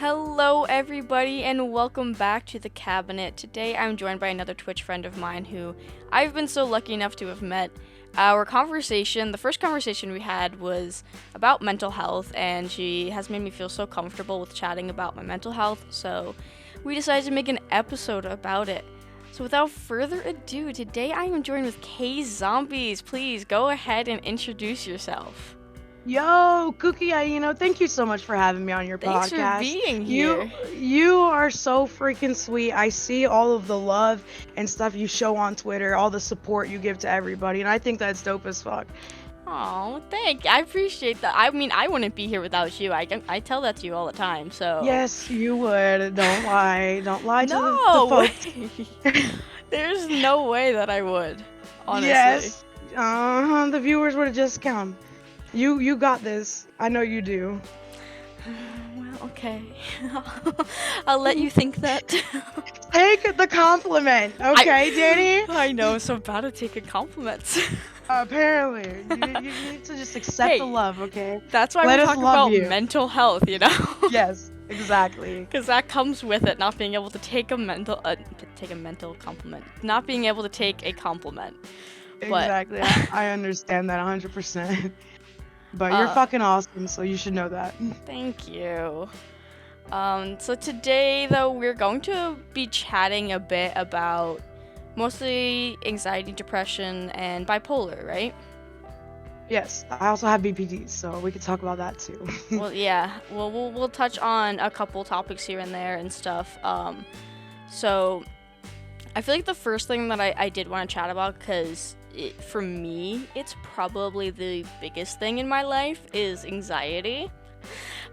Hello, everybody, and welcome back to the cabinet. Today, I'm joined by another Twitch friend of mine who I've been so lucky enough to have met. The first conversation we had was about mental health, and she has made me feel so comfortable with chatting about my mental health, so we decided to make an episode about it. So without further ado, today I am joined with Kzombi3z. Please go ahead and introduce yourself. Yo, Cookie, thank you so much for having me on your Thanks for podcast. being You here. you are so freaking sweet. I see all of the love and stuff you show on Twitter, all the support you give to everybody, and I think that's dope as fuck. Oh, thank you. I appreciate that. I mean, I wouldn't be here without you. I tell that to you all the time. So Yes, you would. Don't lie. Don't lie to the no folks. way. There's no way that I would. Honestly. Yes. The viewers would have just come. You got this. I know you do. Well, okay. I'll let you think that. Take the compliment, okay, Danny? I know, I'm so bad at taking compliments. Apparently, you need to just accept the Hey, love, okay? That's why Let we us talk love about you. mental health, you know? Yes, exactly. Because that comes with it, not being able to take a mental compliment, not being able to take a compliment. But Exactly. I understand that 100%. But you're uh, fucking awesome, so you should know that. thank you. So today, though, we're going to be chatting a bit about mostly anxiety, depression, and bipolar, right? Yes, I also have BPD, so we could talk about that too. Well, yeah. Well, we'll touch on a couple topics here and there and stuff. So I feel like the first thing that I did want to chat about, because for me, it's probably the biggest thing in my life, is anxiety.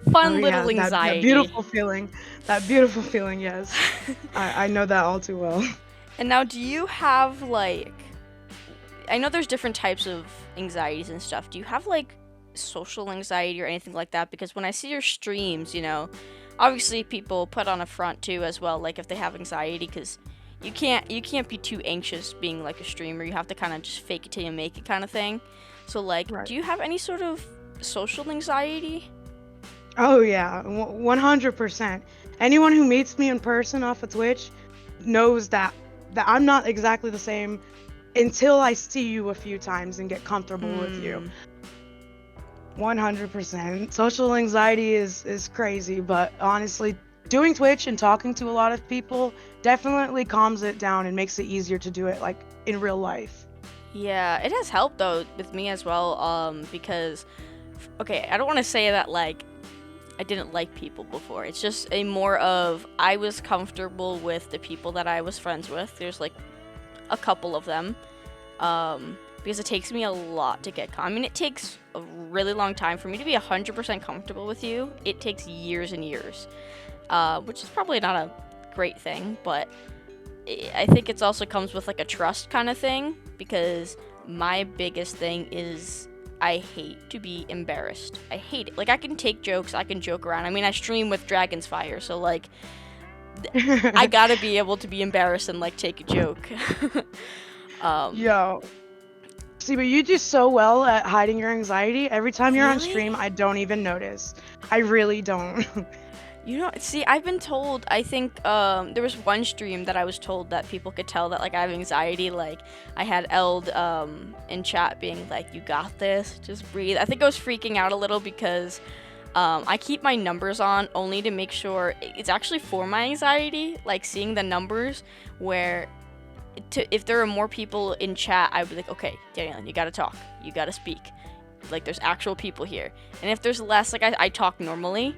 Fun Oh yeah, little that anxiety. beautiful feeling. That beautiful feeling, yes. I know that all too well. And now, do you have, like, I know there's different types of anxieties and stuff. Do you have, like, social anxiety or anything like that? Because when I see your streams, you know, obviously people put on a front too as well, like if they have anxiety, because you can't be too anxious being like a streamer. You have to kind of just fake it till you make it kind of thing. So like, Right. do you have any sort of social anxiety? Oh yeah, 100%. Anyone who meets me in person off of Twitch knows that I'm not exactly the same until I see you a few times and get comfortable with you. 100%. Social anxiety is crazy, but honestly, doing Twitch and talking to a lot of people definitely calms it down and makes it easier to do it like in real life. Yeah, it has helped though with me as well. Because okay, I don't want to say that like I didn't like people before. It's just a more of I was comfortable with the people that I was friends with. There's like a couple of them. Because it takes me a lot to get. I mean, it takes a really long time for me to be 100% comfortable with you. It takes years and years, which is probably not a great thing, but I think it's also comes with like a trust kind of thing. Because my biggest thing is I hate to be embarrassed. I hate it. Like I can take jokes, I can joke around. I mean, I stream with Dragon's Fire, so like I gotta be able to be embarrassed and like take a joke. Yo, see, but you do so well at hiding your anxiety. Every time you're on Really? stream, I don't even notice. I really don't. You know, see, I've been told, I think, there was one stream that I was told that people could tell that, like, I have anxiety, like, I had Eld, in chat being like, you got this, just breathe. I think I was freaking out a little because, I keep my numbers on only to make sure, it's actually for my anxiety, like, seeing the numbers, where, if there are more people in chat, I would be like, okay, Daniel, you gotta talk, you gotta speak, like, there's actual people here, and if there's less, like, I talk normally,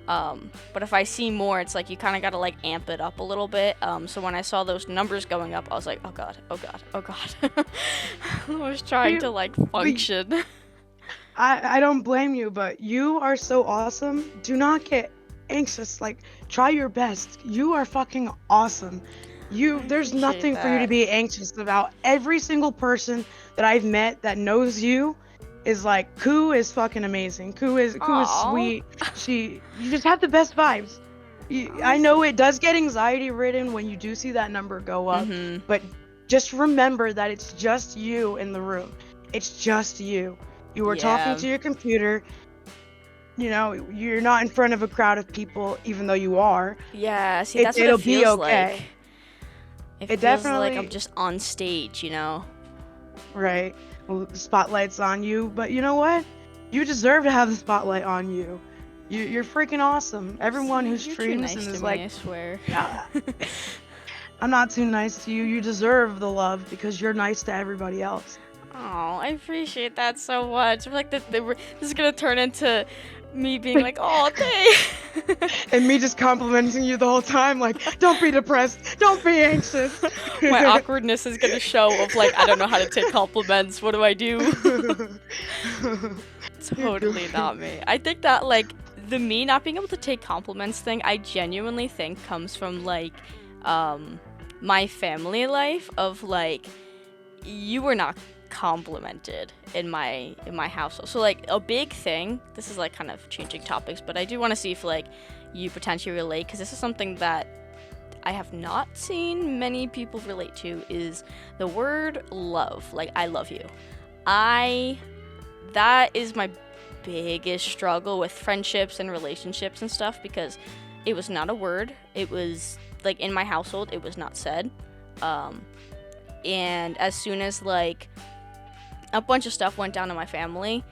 but if I see more, it's like you kind of gotta like amp it up a little bit. So when I saw those numbers going up, I was like, oh god, oh god, oh god. I was trying to like function. I don't blame you, but you are so awesome. Do not get anxious. Like, try your best. You are fucking awesome. There's Appreciate nothing for you to that. be anxious about. Every single person that I've met that knows you is like, Koo is fucking amazing. Koo is Aww. sweet. You just have the best vibes. I know it does get anxiety ridden when you do see that number go up, Mhm. but just remember that it's just you in the room. It's just you. You were talking Yeah. to your computer. you're not in front of a crowd of people, even though you are. Yeah, see, that's what it It'll be feels okay. like. It It feels like I'm definitely, just on stage, you know? right. Well, the spotlight's on you, but you know what? You deserve to have the spotlight on you. You're freaking awesome. Everyone who You're too streams nice and to is me, like, I swear. "Ah, I'm not too nice to you. You deserve the love because you're nice to everybody else." Oh, I appreciate that so much. I feel like this is gonna turn into me being like, oh, thanks. And me just complimenting you the whole time, like, don't be depressed, don't be anxious. My awkwardness is gonna show of like, I don't know how to take compliments. What do I do? You're Totally goofy. not me. I think that like the me not being able to take compliments thing, I genuinely think comes from like my family life of like you were not complimented in my household. So like a big thing, this is like kind of changing topics, but I do want to see if like you potentially relate because this is something that I have not seen many people relate to is the word love. Like I love you. I that is my biggest struggle with friendships and relationships and stuff because it was not a word. It was like in my household, it was not said. Um, and as soon as like a bunch of stuff went down in my family,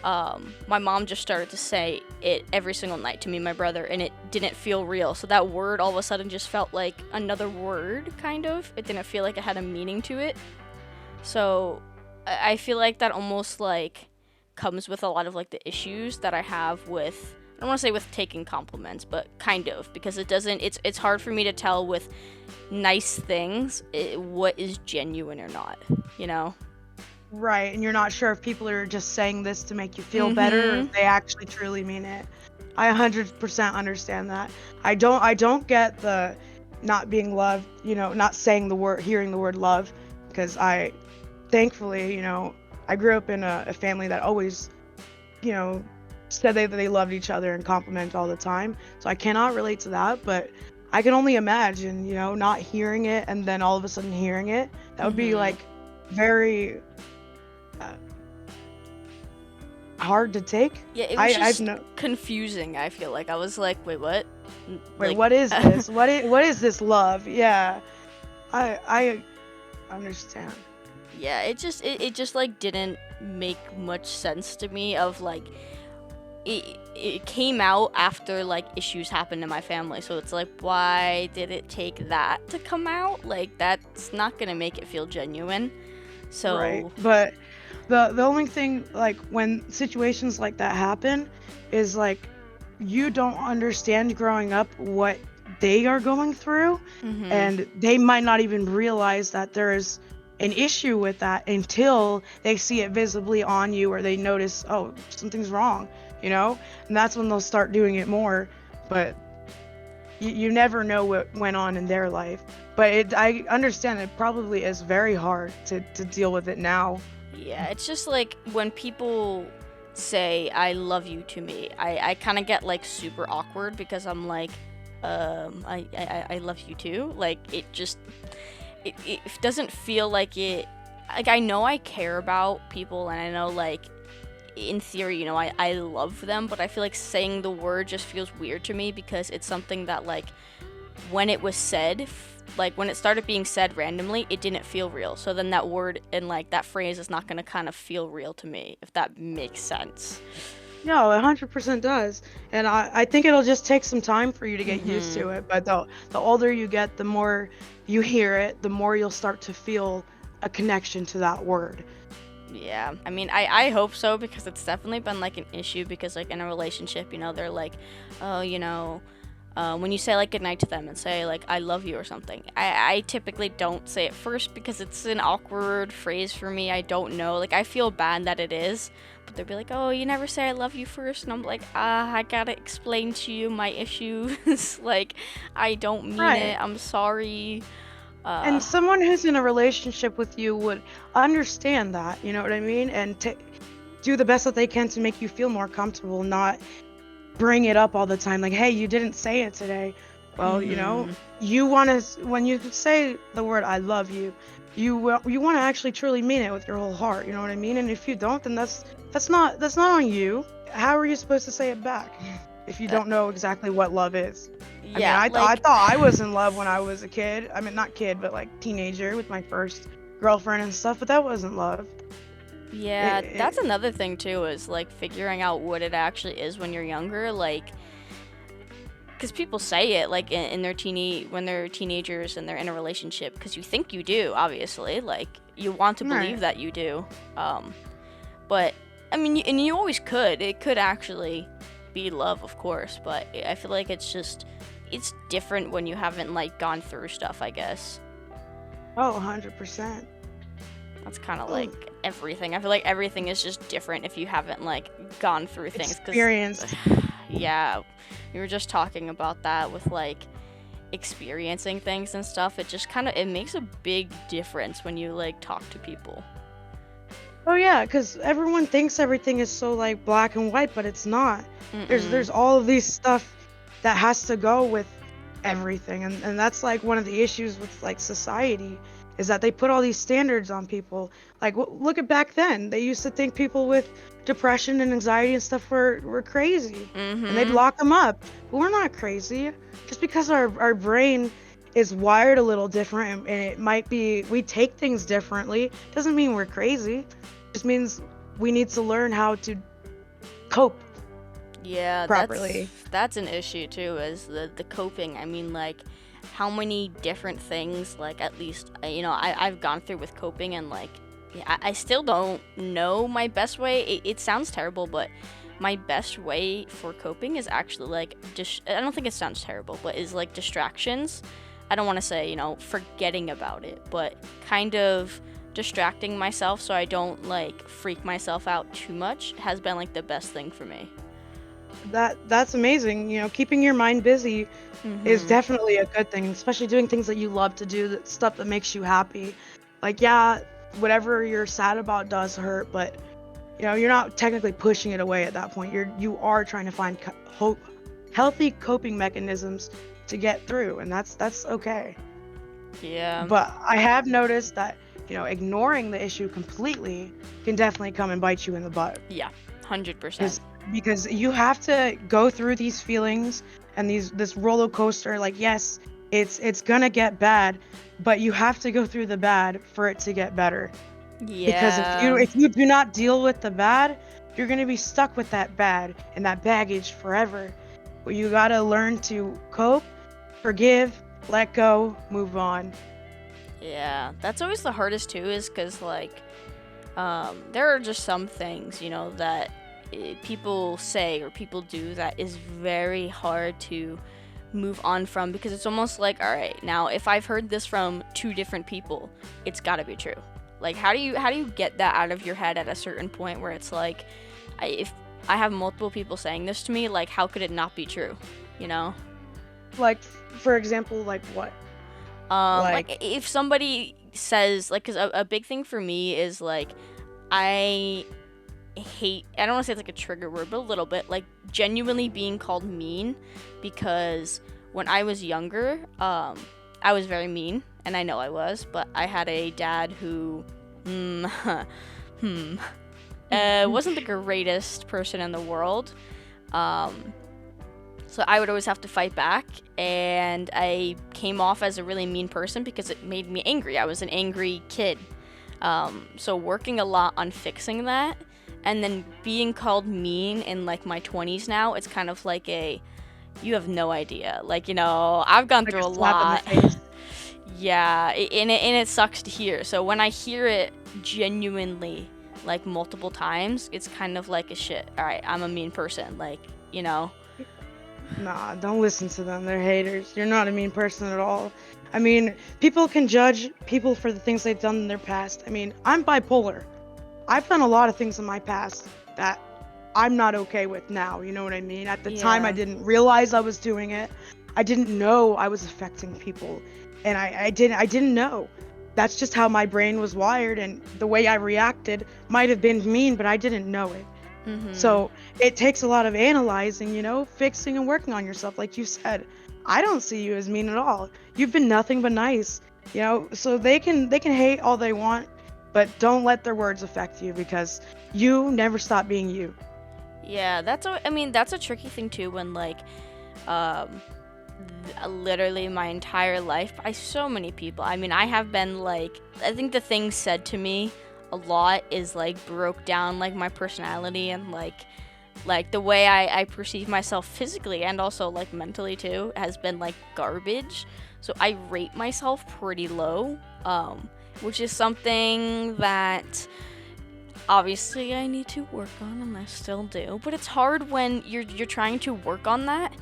my mom just started to say it every single night to me and my brother, and it didn't feel real. So that word all of a sudden just felt like another word, kind of. It didn't feel like it had a meaning to it. So I feel like that almost like comes with a lot of like the issues that I have with I don't want to say with taking compliments, but kind of because it doesn't it's hard for me to tell with nice things what is genuine or not, you know? Right, and you're not sure if people are just saying this to make you feel better or Mhm. if they actually truly mean it. I 100% understand that. I don't get the not being loved, not saying the word, hearing the word love, because thankfully, I grew up in a family that always, you know, said they loved each other and complimented all the time. So I cannot relate to that, but I can only imagine, not hearing it and then all of a sudden hearing it. That would be Mhm. like very uh, hard to take. Yeah, it was I've just no confusing, I feel like. I was like, "Wait, what?" Wait, Like what is this? What is this love? Yeah, I understand. yeah, it just like didn't make much sense to me of like it came out after like issues happened in my family, so it's like why did it take that to come out? Like that's not gonna make it feel genuine. Right. So But the only thing, like, when situations like that happen is like you don't understand growing up what they are going through, mhm. and they might not even realize that there is an issue with that until they see it visibly on you or they notice, oh, something's wrong, you know? And that's when they'll start doing it more. But you never know what went on in their life. But I understand it probably is very hard to deal with it now. Yeah, it's just like when people say I love you to me, I kind of get like super awkward because I'm like I love you too. Like it doesn't feel like it like I know I care about people and I know like in theory, I love them, but I feel like saying the word just feels weird to me because it's something that like when it was said, like when it started being said randomly, it didn't feel real. So then that word and like that phrase is not going to kind of feel real to me, if that makes sense. No, 100% does. And I think it'll just take some time for you to get used Mhm. to it. But the older you get, the more you hear it, the more you'll start to feel a connection to that word. Yeah. I mean, I hope so because it's definitely been like an issue because like in a relationship, they're like, oh, when you say like goodnight to them and say like I love you or something, I typically don't say it first because it's an awkward phrase for me. I don't know. Like I feel bad that it is, but they'll be like, oh, you never say I love you first, and I'm like, I gotta explain to you my issues. Like I don't mean Right. it. I'm sorry. And someone who's in a relationship with you would understand that, you know what I mean? And do the best that they can to make you feel more comfortable, not bring it up all the time like, hey, you didn't say it today. Well, Mhm. you want to, when you say the word I love you, you want to actually truly mean it with your whole heart, you know what I mean? And if you don't, then that's not on you. how are you supposed to say it back if you That, don't know exactly what love is? I mean, yeah, I like, thought I was in love when I was a kid. I mean, not kid, but like teenager with my first girlfriend and stuff. But that wasn't love. yeah, that's It another thing too, is like figuring out what it actually is when you're younger. Like, because people say it like in their when they're teenagers and they're in a relationship, because you think you do, obviously, like you want to believe right. that you do. Um, but I mean, and you always could. It could actually be love, of course, but I feel like it's different when you haven't like gone through stuff, I guess. Oh, 100%. That's kind of like Oh, everything. I feel like everything is just different if you haven't like gone through things, cuz experienced. yeah, we were just talking about that with like experiencing things and stuff. It just kind of it makes a big difference when you like talk to people. Oh yeah, because everyone thinks everything is so like black and white, but it's not. Mm-mm. There's all of these stuff that has to go with everything, and that's like one of the issues with like society is that they put all these standards on people. Like look at back then, they used to think people with depression and anxiety and stuff were crazy, and they'd Mhm. lock them up. But we're not crazy. Just because our brain is wired a little different and it might be we take things differently doesn't mean we're crazy, just means we need to learn how to cope Yeah, properly. that's an issue too, is the coping. I mean, like how many different things, like at least I've gone through with coping, and like yeah, I still don't know my best way. It sounds terrible, but my best way for coping is actually like I don't think it sounds terrible, but is like distractions. I don't want to say forgetting about it, but kind of distracting myself so I don't like freak myself out too much has been like the best thing for me. That's amazing. Keeping your mind busy is Mhm. definitely a good thing, especially doing things that you love to do, that stuff that makes you happy. Like yeah, whatever you're sad about does hurt, but you're not technically pushing it away at that point. You are trying to find hope, healthy coping mechanisms to get through, and that's okay. Yeah. But I have noticed that, ignoring the issue completely can definitely come and bite you in the butt. Yeah. 100%. Because because you have to go through these feelings and this roller coaster. Like yes, it's gonna get bad, but you have to go through the bad for it to get better. Because if you Yeah. if you do not deal with the bad, you're gonna be stuck with that bad and that baggage forever. But you gotta learn to cope, forgive, let go, move on. Yeah. That's always the hardest too, is because like there are just some things that people say or people do that is very hard to move on from, because it's almost like, all right, now if I've heard this from two different people, it's got to be true. Like how do you get that out of your head at a certain point where it's like, if I have multiple people saying this to me, like how could it not be true, you know? Like for example, like what? Like Like if somebody says, like, because a big thing for me is like, I I don't want to say it's like a trigger word, but a little bit, like genuinely being called mean, because when I was younger, I was very mean, and I know I was, but I had a dad who, hmm, wasn't the greatest person in the world. Um, so I would always have to fight back, and I came off as a really mean person because it made me angry. I was an angry kid. So working a lot on fixing that, and then being called mean in like my 20s now, it's kind of like you have no idea. Like, I've gone like a through a slap in the lot. face. Yeah, and it sucks to hear. So when I hear it genuinely, like multiple times, it's kind of like a shit. All right, I'm a mean person. Like, you know. Nah, don't listen to them. They're haters. You're not a mean person at all. I mean, people can judge people for the things they've done in their past. I mean, I'm bipolar. I've done a lot of things in my past that I'm not okay with now. You know what I mean? At the time, I Yeah. didn't realize I was doing it. I didn't know I was affecting people, and I didn't know. That's just how my brain was wired, and the way I reacted might have been mean, but I didn't know it. Mhm. So it takes a lot of analyzing, fixing and working on yourself. Like you said, I don't see you as mean at all. You've been nothing but nice, so they can hate all they want, but don't let their words affect you because you never stop being you. Yeah, I mean, that's a tricky thing too when like um literally my entire life by so many people. I mean, I have been like, I think the thing said to me a lot is like broke down like my personality and like the way I perceive myself physically and also like mentally too has been like garbage. So I rate myself pretty low, which is something that obviously I need to work on and I still do. But it's hard when you're trying to work on that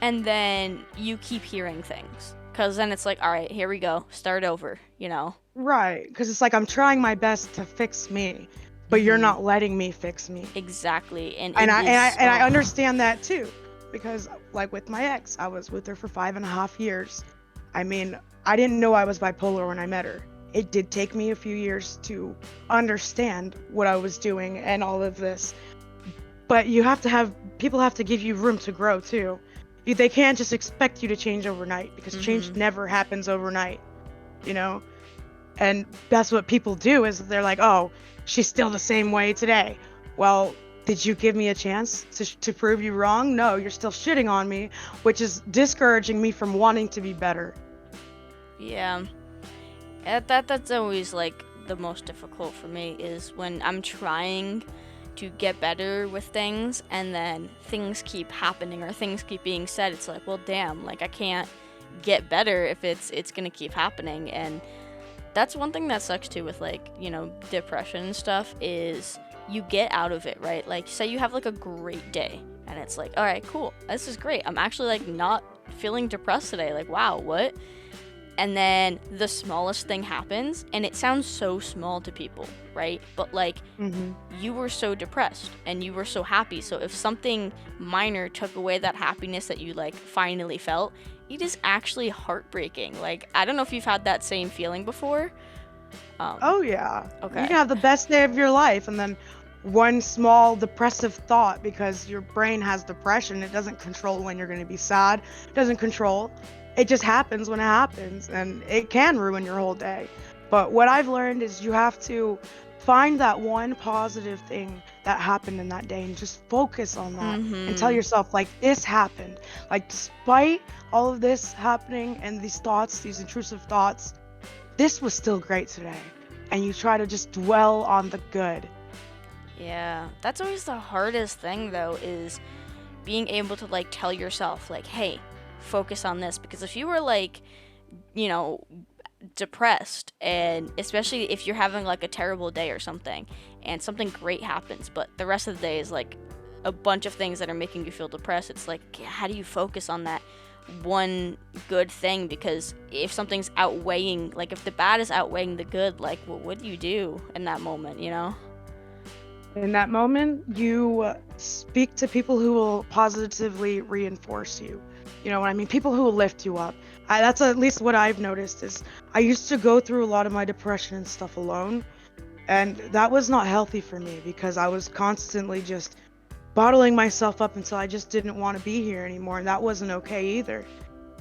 and then you keep hearing things. Cause then it's like, all right, here we go, start over, you know? Right, because it's like I'm trying my best to fix me, but you're Hmm. not letting me fix me. Exactly, and And it is. I Oh, understand that too, because like with my ex, I was with her for 5.5 years. I mean, I didn't know I was bipolar when I met her. It did take me a few years to understand what I was doing and all of this. But you have to have people have to give you room to grow too. They can't just expect you to change overnight because change hmm. never happens overnight, you know? And that's what people do is they're like, "Oh, she's still the same way today." Well, did you give me a chance to prove you wrong? No, you're still shitting on me, which is discouraging me from wanting to be better. Yeah, that's always like the most difficult for me is when I'm trying to get better with things and then things keep happening or things keep being said. It's like, well, damn, like I can't get better if it's gonna keep happening. And that's one thing that sucks too with like, you know, depression and stuff is you get out of it, right? Like say you have like a great day and it's like, all right, cool, this is great, I'm actually like not feeling depressed today, like wow, what? And then the smallest thing happens and it sounds so small to people, right? But like Hmm. you were so depressed and you were so happy, so if something minor took away that happiness that you like finally felt, it is actually heartbreaking. Like I don't know if you've had that same feeling before. um Oh yeah. You can okay. have the best day of your life and then one small depressive thought because your brain has depression, it doesn't control when you're going to be sad. It doesn't control. It just happens when it happens and it can ruin your whole day. But what I've learned is you have to find that one positive thing that happened in that day and just focus on that and tell Mm-hmm. yourself like this happened. Like despite all of this happening and these thoughts, these intrusive thoughts, this was still great today. And you try to just dwell on the good. Yeah, that's always the hardest thing though, is being able to like tell yourself like, hey, focus on this, because if you were like, you know, depressed, and especially if you're having like a terrible day or something and something great happens but the rest of the day is like a bunch of things that are making you feel depressed, it's like how do you focus on that one good thing? Because if something's outweighing, like if the bad is outweighing the good, like well, what do you do in that moment, you know? In that moment, you speak to people who will positively reinforce you. You know what I mean? People who will lift you up. That's at least what I've noticed is I used to go through a lot of my depression and stuff alone, and that was not healthy for me because I was constantly just bottling myself up until I just didn't want to be here anymore, and that wasn't okay either.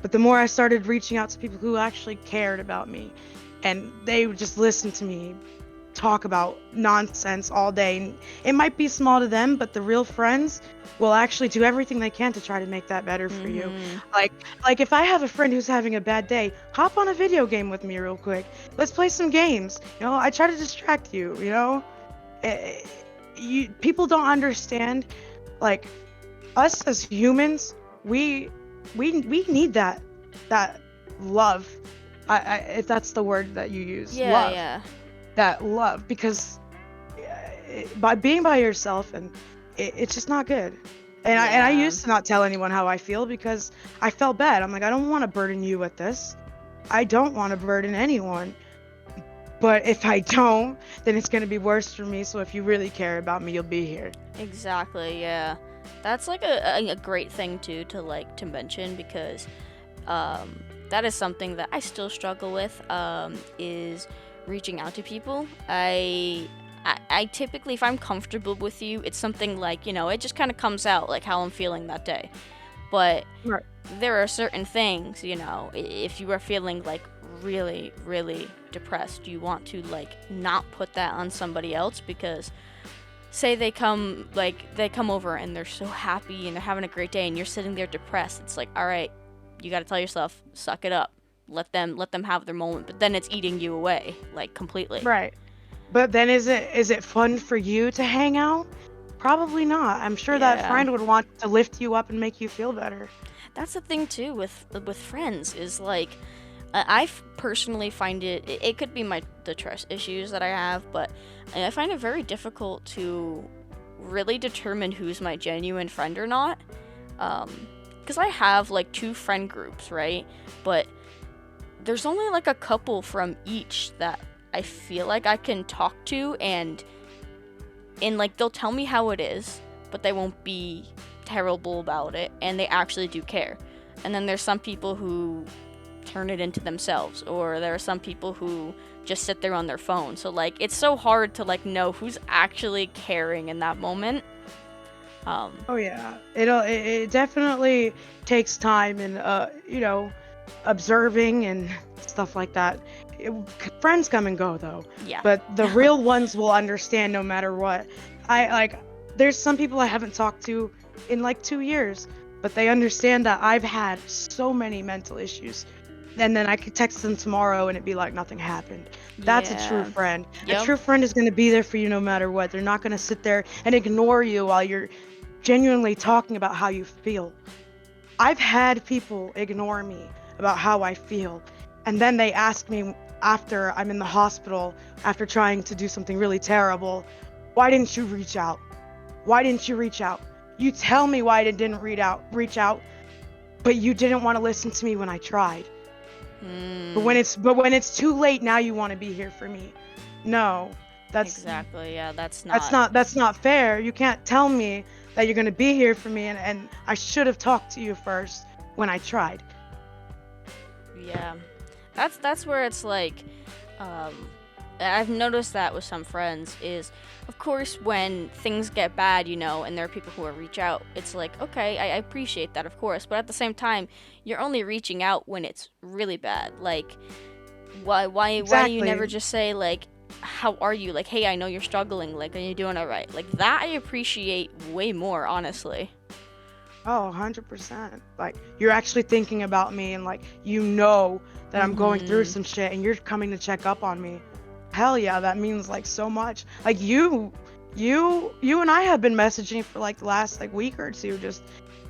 But the more I started reaching out to people who actually cared about me and they would just listen to me talk about nonsense all day. And it might be small to them, but the real friends will actually do everything they can to try to make that better for you. Mm-hmm. Like like if I have a friend who's having a bad day, hop on a video game with me real quick. Let's play some games. You know, I try to distract you, you know? Eh, You people don't understand like us as humans, we we need that love. If that's the word that you use, Yeah, love, yeah. that love, because by being by yourself and it's just not good. And I Yeah. used to not tell anyone how I feel because I felt bad. I'm like, I don't want to burden you with this. I don't want to burden anyone. But if I don't, then it's gonna be worse for me. So if you really care about me, you'll be here. Exactly, yeah. That's like a great thing too to like to mention, because that is something that I still struggle with, is reaching out to people. I typically, if I'm comfortable with you, it's something like, you know, it just kind of comes out like how I'm feeling that day. But Right. there are certain things, you know, if you are feeling like really, really depressed, you want to like not put that on somebody else, because say they come over and they're so happy and they're having a great day and you're sitting there depressed. It's like, all right, you got to tell yourself, suck it up. Let them have their moment, but then it's eating you away, like, completely. Right. But then is it fun for you to hang out? Probably not. I'm sure that Yeah. friend would want to lift you up and make you feel better. That's the thing too with friends is like, personally find it could be the trust issues that I have, but I find it very difficult to really determine who's my genuine friend or not. Because I have like 2 friend groups, right? But there's only like a couple from each that I feel like I can talk to, and like they'll tell me how it is, but they won't be terrible about it, and they actually do care. And then there's some people who turn it into themselves, or there are some people who just sit there on their phone. So like it's so hard to like know who's actually caring in that moment. Oh yeah, it definitely takes time and observing and stuff like that. Friends come and go though. Yeah. But the real ones will understand no matter what. There's some people I haven't talked to in like 2 years, but they understand that I've had so many mental issues. And then I could text them tomorrow and it'd be like nothing happened. That's a true friend. Yep. A true friend is going to be there for you no matter what. They're not going to sit there and ignore you while you're genuinely talking about how you feel. I've had people ignore me about how I feel, and then they ask me after I'm in the hospital, after trying to do something really terrible, why didn't you reach out? Why didn't you reach out? You tell me why I didn't reach out, but you didn't want to listen to me when I tried. But when it's too late, now you want to be here for me. No, that's exactly, yeah, that's not fair. You can't tell me that you're gonna be here for me, and I should have talked to you first when I tried. Yeah, that's where it's like, I've noticed that with some friends is, of course, when things get bad, and there are people who will reach out, it's like, okay, I appreciate that, of course, but at the same time, you're only reaching out when it's really bad. Like, why do you never just say, like, how are you? Like, hey, I know you're struggling, like, are you doing all right? Like, that I appreciate way more, honestly. Oh, 100%. Like, you're actually thinking about me, and like, that I'm going through some shit, and you're coming to check up on me. Hell yeah, that means like so much. Like you and I have been messaging for like the last like week or two, just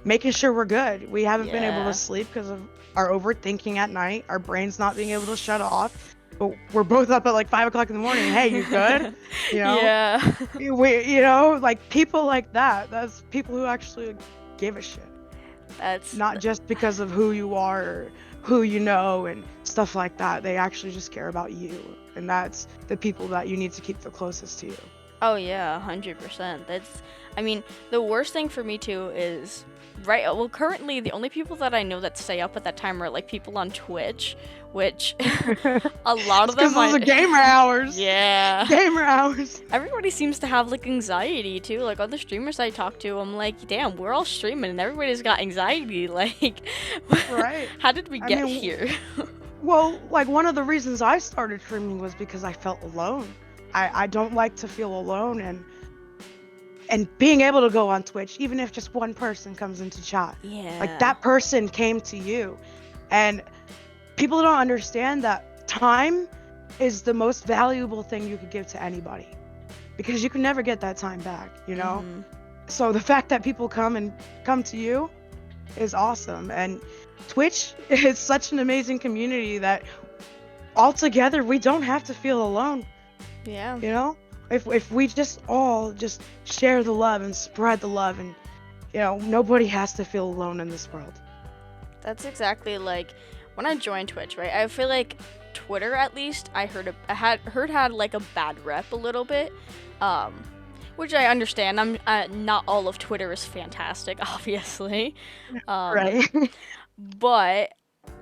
making sure we're good. We haven't been able to sleep because of our overthinking at night, our brains not being able to shut off. But we're both up at like 5 o'clock in the morning. Hey, you good? Yeah. Like people like that. That's people who actually give a shit. That's not just because of who you are or who you know and stuff like that. They actually just care about you, and that's the people that you need to keep the closest to you. Oh yeah, 100%. I mean, the worst thing for me too is, right, well, currently the only people that I know that stay up at that time are like people on Twitch, which a lot of them because those are gamer hours. Yeah, gamer hours. Everybody seems to have like anxiety too. Like other streamers I talk to, I'm like, damn, we're all streaming and everybody's got anxiety. Like, right? How did we get here? Well, like one of the reasons I started streaming was because I felt alone. I don't like to feel alone, and being able to go on Twitch, even if just one person comes into chat, like that person came to you, and people don't understand that time is the most valuable thing you could give to anybody, because you can never get that time back, So the fact that people come to you is awesome, and Twitch is such an amazing community that altogether we don't have to feel alone. Yeah. If we just all just share the love and spread the love, and nobody has to feel alone in this world. That's exactly like when I joined Twitch, right? I feel like Twitter, at least, I had like a bad rep a little bit, which I understand. Not all of Twitter is fantastic, obviously, right? But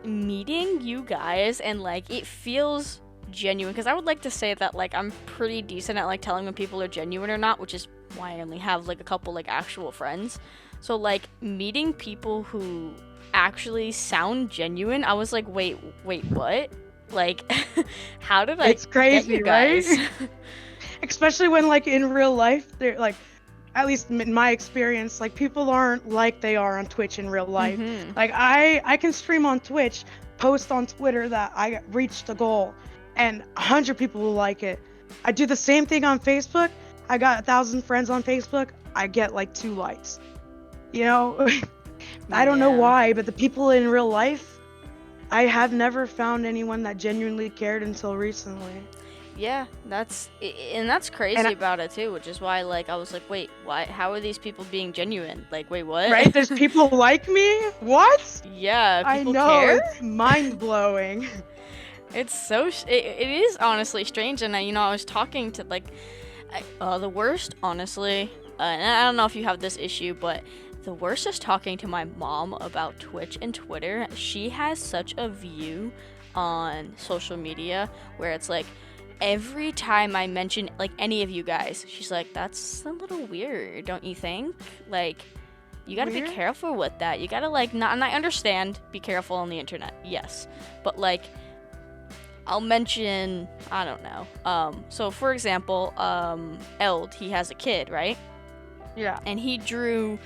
meeting you guys and like it feels genuine, because I would like to say that like I'm pretty decent at like telling when people are genuine or not, which is why I only have like a couple like actual friends. So like meeting people who actually sound genuine, I was like, wait, what? Like, how did I It's crazy, get you guys? right? Especially when like in real life, they're like, at least in my experience, like people aren't like they are on Twitch in real life. Mhm. Like I can stream on Twitch, post on Twitter that I reached a goal, and 100 people will like it. I do the same thing on Facebook. I got 1,000 friends on Facebook. I get like 2 likes. You know, I don't know Yeah. why, but the people in real life, I have never found anyone that genuinely cared until recently. Yeah, and that's And crazy about it too, which is why like I was like, wait, why? How are these people being genuine? Like, wait, what? right, there's people like me? What? Yeah, I people know, care. it's mind blowing. It's it is honestly strange, and I was talking to like the worst, honestly, and I don't know if you have this issue, but the worst is talking to my mom about Twitch and Twitter. She has such a view on social media where it's like every time I mention like any of you guys, she's like, "That's a little weird, don't you think?" Like, you gotta be Weird? careful with that. You gotta like not, and I understand, be careful on the internet, yes, but like I'll mention, I don't know. So for example, Eld, he has a kid, right? Yeah. And he drew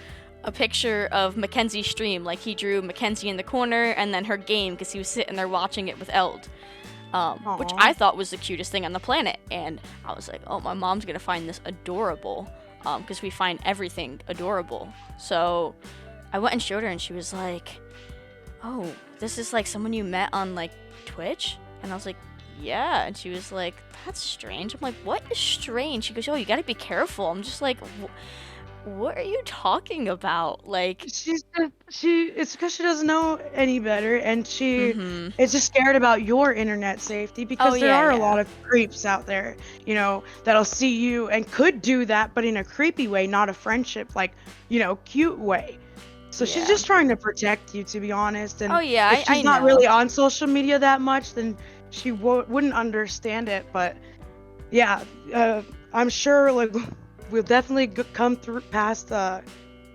a picture of Mackenzie's stream. Like he drew Mackenzie in the corner and then her game because he was sitting there watching it with Eld. Which Aw. I thought was the cutest thing on the planet. And I was like, oh, my mom's gonna find this adorable. Because we find everything adorable. So I went and showed her and she was like, oh, this is like someone you met on like Twitch? And I was like, yeah. And she was like, that's strange. I'm like, what is strange? She goes, oh, you gotta be careful. I'm just like, what are you talking about? Like, It's because she doesn't know any better, and she mm-hmm. is just scared about your internet safety Oh, because there yeah, are a yeah. lot of creeps out there, that'll see you and could do that, but in a creepy way, not a friendship, like, cute way. So she's Yeah. just trying to protect you, to be honest. Oh, And yeah, if I she's not know. really on social media that much, then she wouldn't understand it. But yeah, I'm sure like we'll definitely come through past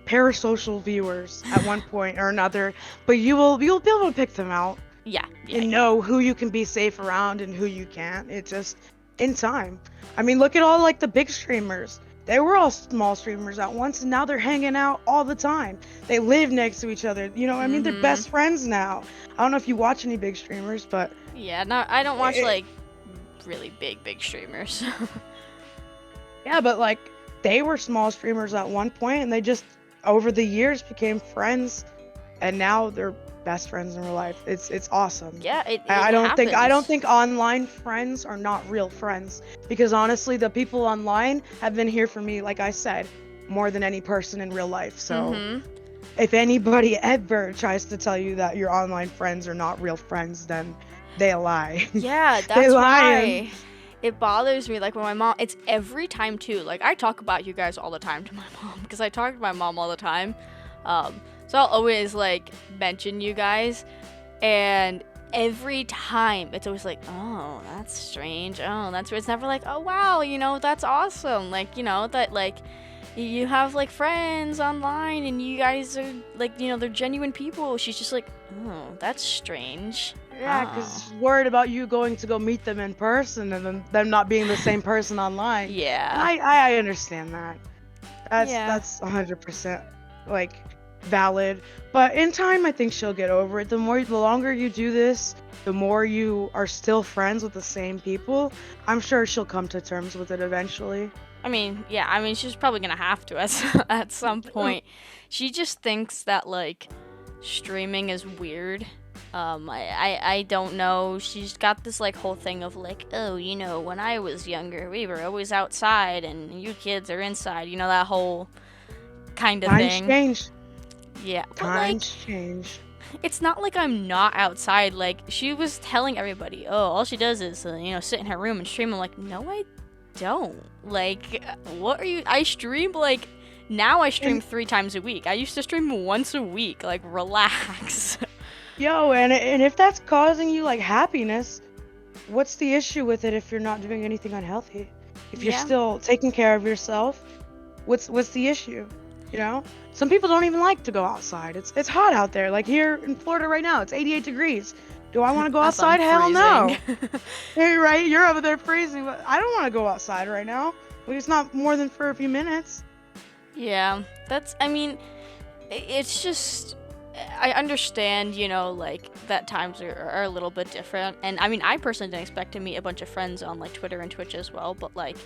parasocial viewers at one point or another, but you'll be able to pick them out Yeah, yeah, and yeah. know who you can be safe around and who you can't. It's just in time. I mean, look at all like the big streamers. They were all small streamers at once, and now they're hanging out all the time. They live next to each other. I mean, they're Mm-hmm. best friends now. I don't know if you watch any big streamers, but Yeah, no, I don't watch it, like really big streamers. yeah, but like they were small streamers at one point, and they just over the years became friends, and now they're best friends in real life. It's awesome. Yeah, I, it I don't happens. think online friends are not real friends because honestly, the people online have been here for me, like I said, more than any person in real life. So Mm-hmm. if anybody ever tries to tell you that your online friends are not real friends, then they lie. Yeah, They that's lying. why it bothers me. Like when my mom, it's every time too. Like I talk about you guys all the time to my mom because I talk to my mom all the time. So I'll always like mention you guys, and every time it's always like, oh, that's strange. Oh, that's weird. It's never like, oh wow, that's awesome. Like that like you have like friends online and you guys are like they're genuine people. She's just like, oh, that's strange. Yeah, Oh. because she's worried about you going to go meet them in person and then them not being the same person online. And Yeah. I understand that. Yeah. That's 100% like valid. But in time, I think she'll get over it. The longer you do this, the more you are still friends with the same people. I'm sure she'll come to terms with it eventually. I mean, yeah, I mean, she's probably gonna have to at some point. She just thinks that, like, streaming is weird. I don't know. She's got this, like, whole thing of, like, oh, when I was younger, we were always outside and you kids are inside. That whole kind of Times thing. change. Yeah, but, like, Times change. it's not like I'm not outside. Like, she was telling everybody, oh, all she does is, sit in her room and stream. I'm like, no, I don't. Like, what are you? I stream, like, now I stream And 3 times a week. I used to stream once a week. Like, relax. yo, and if that's causing you like happiness, what's the issue with it if you're not doing anything unhealthy? If you're Yeah. still taking care of yourself, what's the issue? Some people don't even like to go outside. It's hot out there. Like here in Florida right now, it's 88 degrees. Do I want to go As I'm outside? Hell freezing. no. Hey, right? You're over there freezing, but I don't want to go outside right now. At least not more than for a few minutes. Yeah, I mean, it's just, I understand, like, that times are a little bit different. And I mean, I personally didn't expect to meet a bunch of friends on, like, Twitter and Twitch as well, but, like,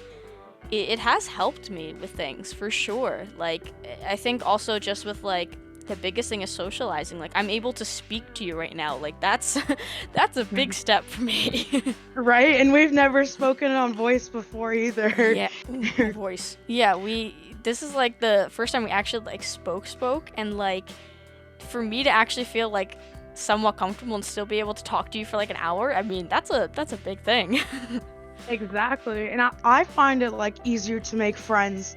it has helped me with things, for sure. Like, I think also just with, like, the biggest thing is socializing. Like, I'm able to speak to you right now. Like, that's that's a big step for me. Right? And we've never spoken on voice before either. Yeah, my voice. Yeah, this is like the first time we actually like spoke, and like for me to actually feel like somewhat comfortable and still be able to talk to you for like an hour. I mean, that's a big thing. Exactly. And I find it like easier to make friends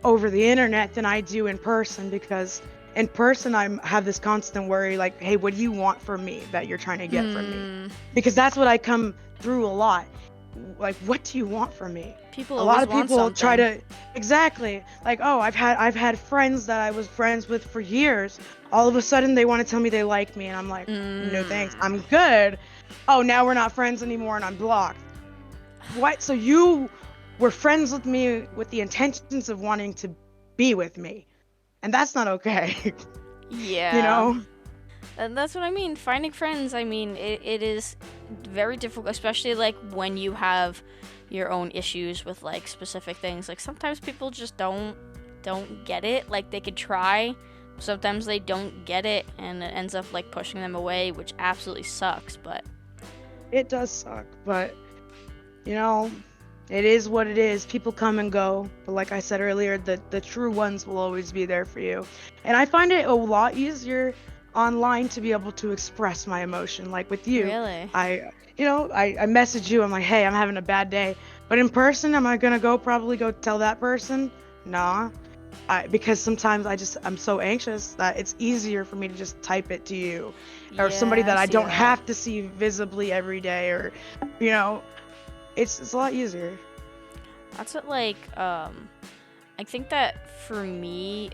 over the internet than I do in person, because in person I have this constant worry like, hey, what do you want from me that you're trying to get from me? Because that's what I come through a lot. Like, what do you want from me? People A lot always of want people try something. to exactly like, oh, I've had friends that I was friends with for years. All of a sudden they want to tell me they like me, and I'm like, no thanks, I'm good. Oh, now we're not friends anymore and I'm blocked. What? So you were friends with me with the intentions of wanting to be with me, and that's not okay. You Yeah. know? And that's what I mean. Finding friends, I mean, it is very difficult, especially like when you have your own issues with like specific things. Like sometimes people just don't get it. Like they could try, sometimes they don't get it, and it ends up like pushing them away, which absolutely sucks. But It does suck, but you know, it is what it is. People come and go, but like I said earlier, the true ones will always be there for you. And I find it a lot easier online to be able to express my emotion. Like with you, really, I message you. I'm like, hey, I'm having a bad day. But in person, am I gonna probably go tell that person? Nah. Because sometimes I'm so anxious that it's easier for me to just type it to you, or somebody yeah, I that I see don't that. have to see visibly every day, or you know, it's a lot easier. That's what like I think that for me,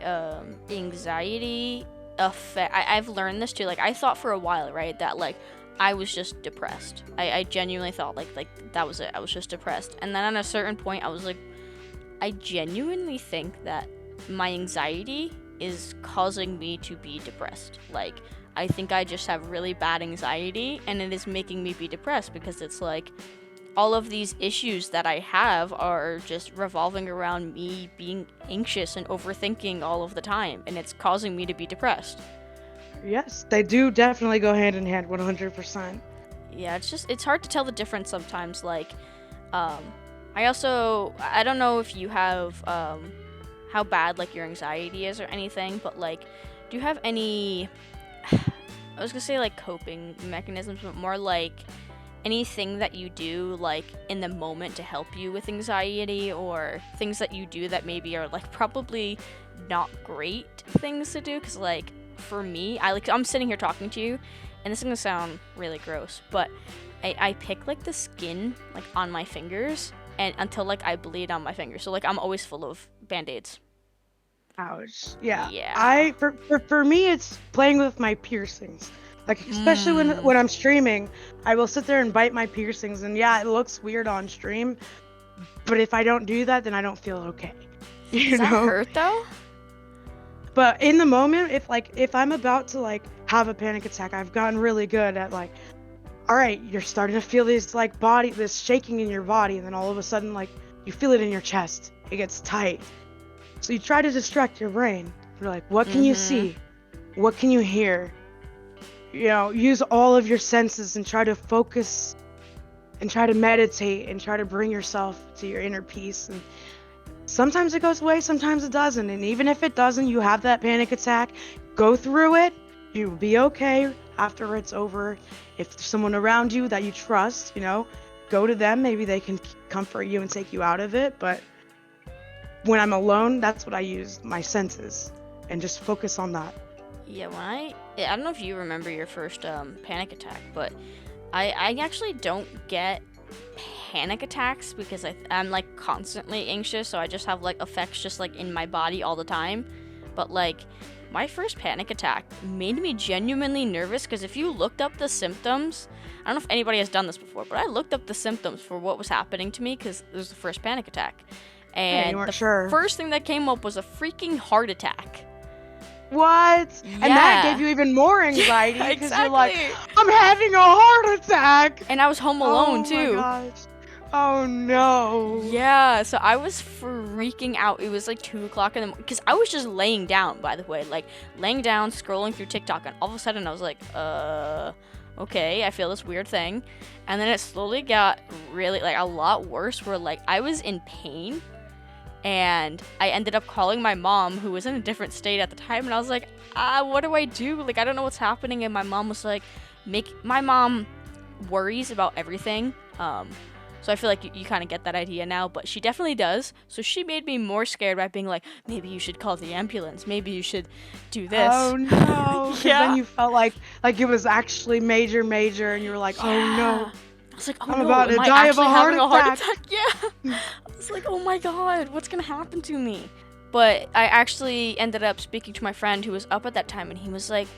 anxiety affect. I've learned this too. Like I thought for a while, right, that like I was just depressed. I genuinely thought like that was it. I was just depressed. And then at a certain point, I was like, I genuinely think that my anxiety is causing me to be depressed. Like I think I just have really bad anxiety, and it is making me be depressed because it's like all of these issues that I have are just revolving around me being anxious and overthinking all of the time, and it's causing me to be depressed. Yes, they do definitely go hand in hand, 100%. Yeah, it's hard to tell the difference sometimes. Like, um, I don't know if you have how bad like your anxiety is or anything, but like, do you have any? I was gonna say like coping mechanisms, but more like anything that you do like in the moment to help you with anxiety, or things that you do that maybe are like probably not great things to do. Because like for me, I'm sitting here talking to you, and this is gonna sound really gross, but I pick like the skin like on my fingers, and until like I bleed on my fingers, so like I'm always full of band-aids. Ouch. Yeah. Yeah. For me, it's playing with my piercings. Like, especially when Mm. when I'm streaming, I will sit there and bite my piercings, and yeah, it looks weird on stream, but if I don't do that, then I don't feel okay. Does You that know? hurt though? But in the moment, if I'm about to like have a panic attack, I've gotten really good at like, all right, you're starting to feel this shaking in your body, and then all of a sudden, like, you feel it in your chest. It gets tight. So you try to distract your brain. You're like, what can you Mm-hmm. see? What can you hear? Use all of your senses and try to focus and try to meditate and try to bring yourself to your inner peace. And sometimes it goes away, sometimes it doesn't. And even if it doesn't, you have that panic attack, go through it. You'll be okay after it's over. If there's someone around you that you trust, go to them. Maybe they can comfort you and take you out of it. But when I'm alone, that's what I use, my senses, and just focus on that. Yeah, I don't know if you remember your first panic attack, but I actually don't get panic attacks because I'm like constantly anxious, so I just have like effects just like in my body all the time. But like my first panic attack made me genuinely nervous, because if you looked up the symptoms, I don't know if anybody has done this before, but I looked up the symptoms for what was happening to me because it was the first panic attack. And you weren't the sure. first thing that came up was a freaking heart attack. What? Yeah. And that gave you even more anxiety Yeah, because you're like, exactly. I'm having a heart attack. And I was home alone Oh too. my gosh. Oh no. Yeah, so I was freaking out. It was like 2 o'clock in the morning, because I was just laying down, by the way, like laying down, scrolling through TikTok, and all of a sudden I was like, okay, I feel this weird thing. And then it slowly got really, like, a lot worse, where, like, I was in pain, and I ended up calling my mom, who was in a different state at the time, and I was like, what do I do? Like, I don't know what's happening. And my mom was like, my mom worries about everything, so I feel like you kind of get that idea now, but she definitely does. So she made me more scared by being like, maybe you should call the ambulance. Maybe you should do this. Oh no. Because Yeah. then you felt like it was actually major, and you were like, oh no. I was like, oh I'm no, about to am I die of actually a heart having a heart attack. attack? Yeah. I was like, oh my god, what's gonna happen to me? But I actually ended up speaking to my friend who was up at that time, and he was like,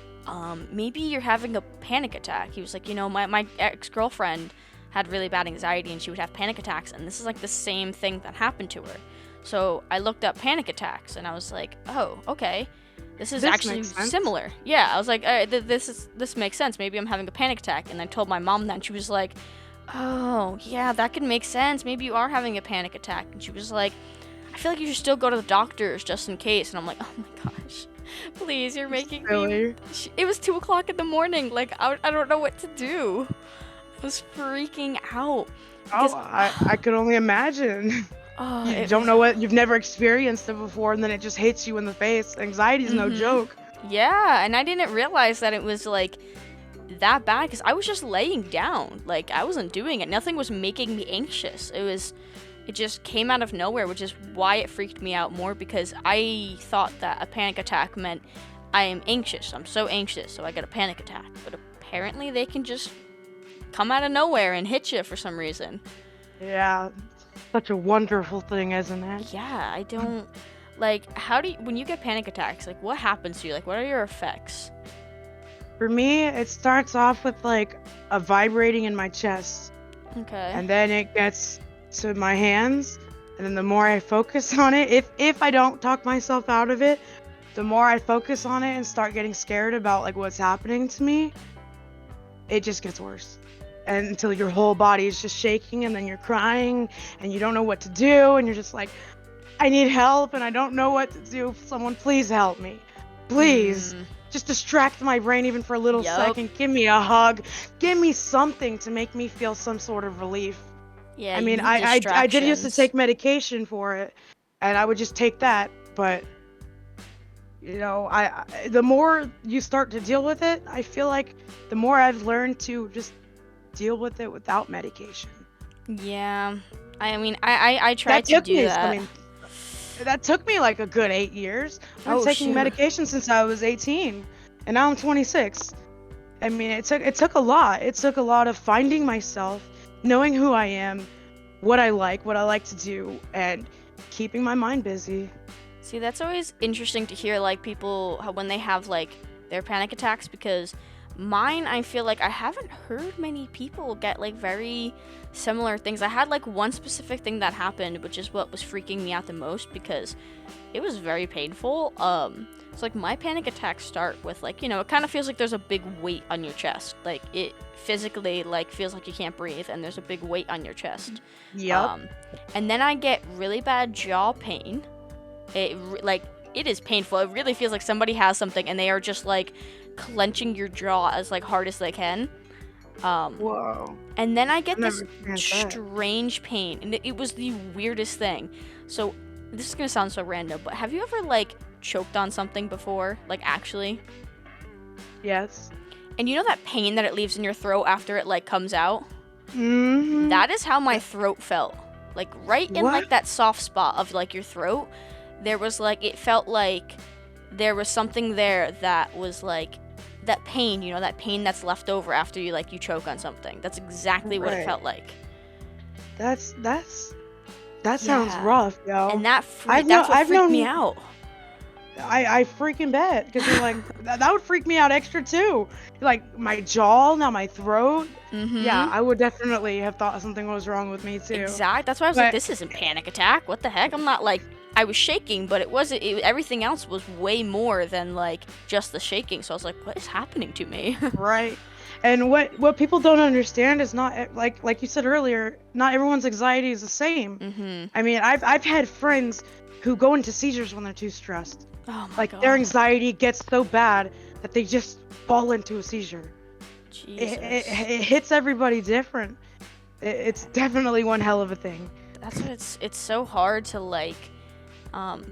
maybe you're having a panic attack. He was like, you know, my ex-girlfriend had really bad anxiety, and she would have panic attacks, and this is like the same thing that happened to her. So I looked up panic attacks, and I was like, oh, okay, this actually makes sense. similar. Yeah, I was like, this makes sense. Maybe I'm having a panic attack. And I told my mom that, and she was like, oh yeah, that could make sense. Maybe you are having a panic attack. And she was like, I feel like you should still go to the doctors just in case. And I'm like, oh my gosh, please, you're making me. It was 2 o'clock in the morning. Like, I don't know what to do. I was freaking out. Oh, I could only imagine. You don't was, know what, you've never experienced it before, and then it just hits you in the face. Anxiety's no joke. Yeah, and I didn't realize that it was like that bad, because I was just laying down. Like, I wasn't doing it. Nothing was making me anxious. It just came out of nowhere, which is why it freaked me out more, because I thought that a panic attack meant I am anxious. I'm so anxious, so I get a panic attack. But apparently they can just come out of nowhere and hit you for some reason. Yeah, such a wonderful thing, isn't it? Yeah, I don't, like, when you get panic attacks, like, what happens to you? Like, what are your effects? For me, it starts off with like a vibrating in my chest. Okay. And then it gets to my hands, and then the more I focus on it, if I don't talk myself out of it, the more I focus on it and start getting scared about like what's happening to me, it just gets worse. And until your whole body is just shaking, and then you're crying and you don't know what to do, and you're just like, I need help and I don't know what to do. Someone please help me. Please. Just distract my brain even for a little second. Give me a hug. Give me something to make me feel some sort of relief. Yeah, I mean, I did used to take medication for it, and I would just take that, but you know, the more you start to deal with it, I feel like the more I've learned to just deal with it without medication. Yeah, I mean, I tried to do that. I mean, that took me like a good 8 years. I've been taking medication since I was 18, and now I'm 26. I mean, it took a lot. It took a lot of finding myself, knowing who I am, what I like to do, and keeping my mind busy. See, that's always interesting to hear, like, people, when they have, like, their panic attacks, because mine, I feel like I haven't heard many people get, like, very similar things. I had, like, one specific thing that happened, which is what was freaking me out the most, because it was very painful. So, like, my panic attacks start with, like, you know, it kind of feels like there's a big weight on your chest. Like, it physically, like, feels like you can't breathe, and there's a big weight on your chest. Yep. And then I get really bad jaw pain. It is painful. It really feels like somebody has something, and they are just, like, clenching your jaw as, like, hard as they can. Whoa. And then I get this strange pain, and it was the weirdest thing. So, this is gonna sound so random, but have you ever, like, choked on something before? Like, actually? Yes. And you know that pain that it leaves in your throat after it, like, comes out? Mm-hmm. That is how my throat felt. Like, right in, like, that soft spot of, like, your throat, there was, like, it felt like there was something there that was, like, that pain, you know, that pain that's left over after you, like, you choke on something. That's exactly what it felt like. That sounds rough, yo. And that freaked me out. I freaking bet, because you're like that would freak me out extra too. Like my jaw, now my throat. Yeah, Mm-hmm. I would definitely have thought something was wrong with me too. Exact. That's why I was like, But this isn't panic attack. What the heck? I'm not like I was shaking, but it wasn't. Everything else was way more than like just the shaking. So I was like, what is happening to me? right. And what people don't understand is not like you said earlier, not everyone's anxiety is the same. Mm-hmm. I mean, I've had friends who go into seizures when they're too stressed. Oh my Like their god. anxiety gets so bad that they just fall into a seizure. Jesus. It hits everybody different. It's definitely one hell of a thing. That's what it's so hard to like um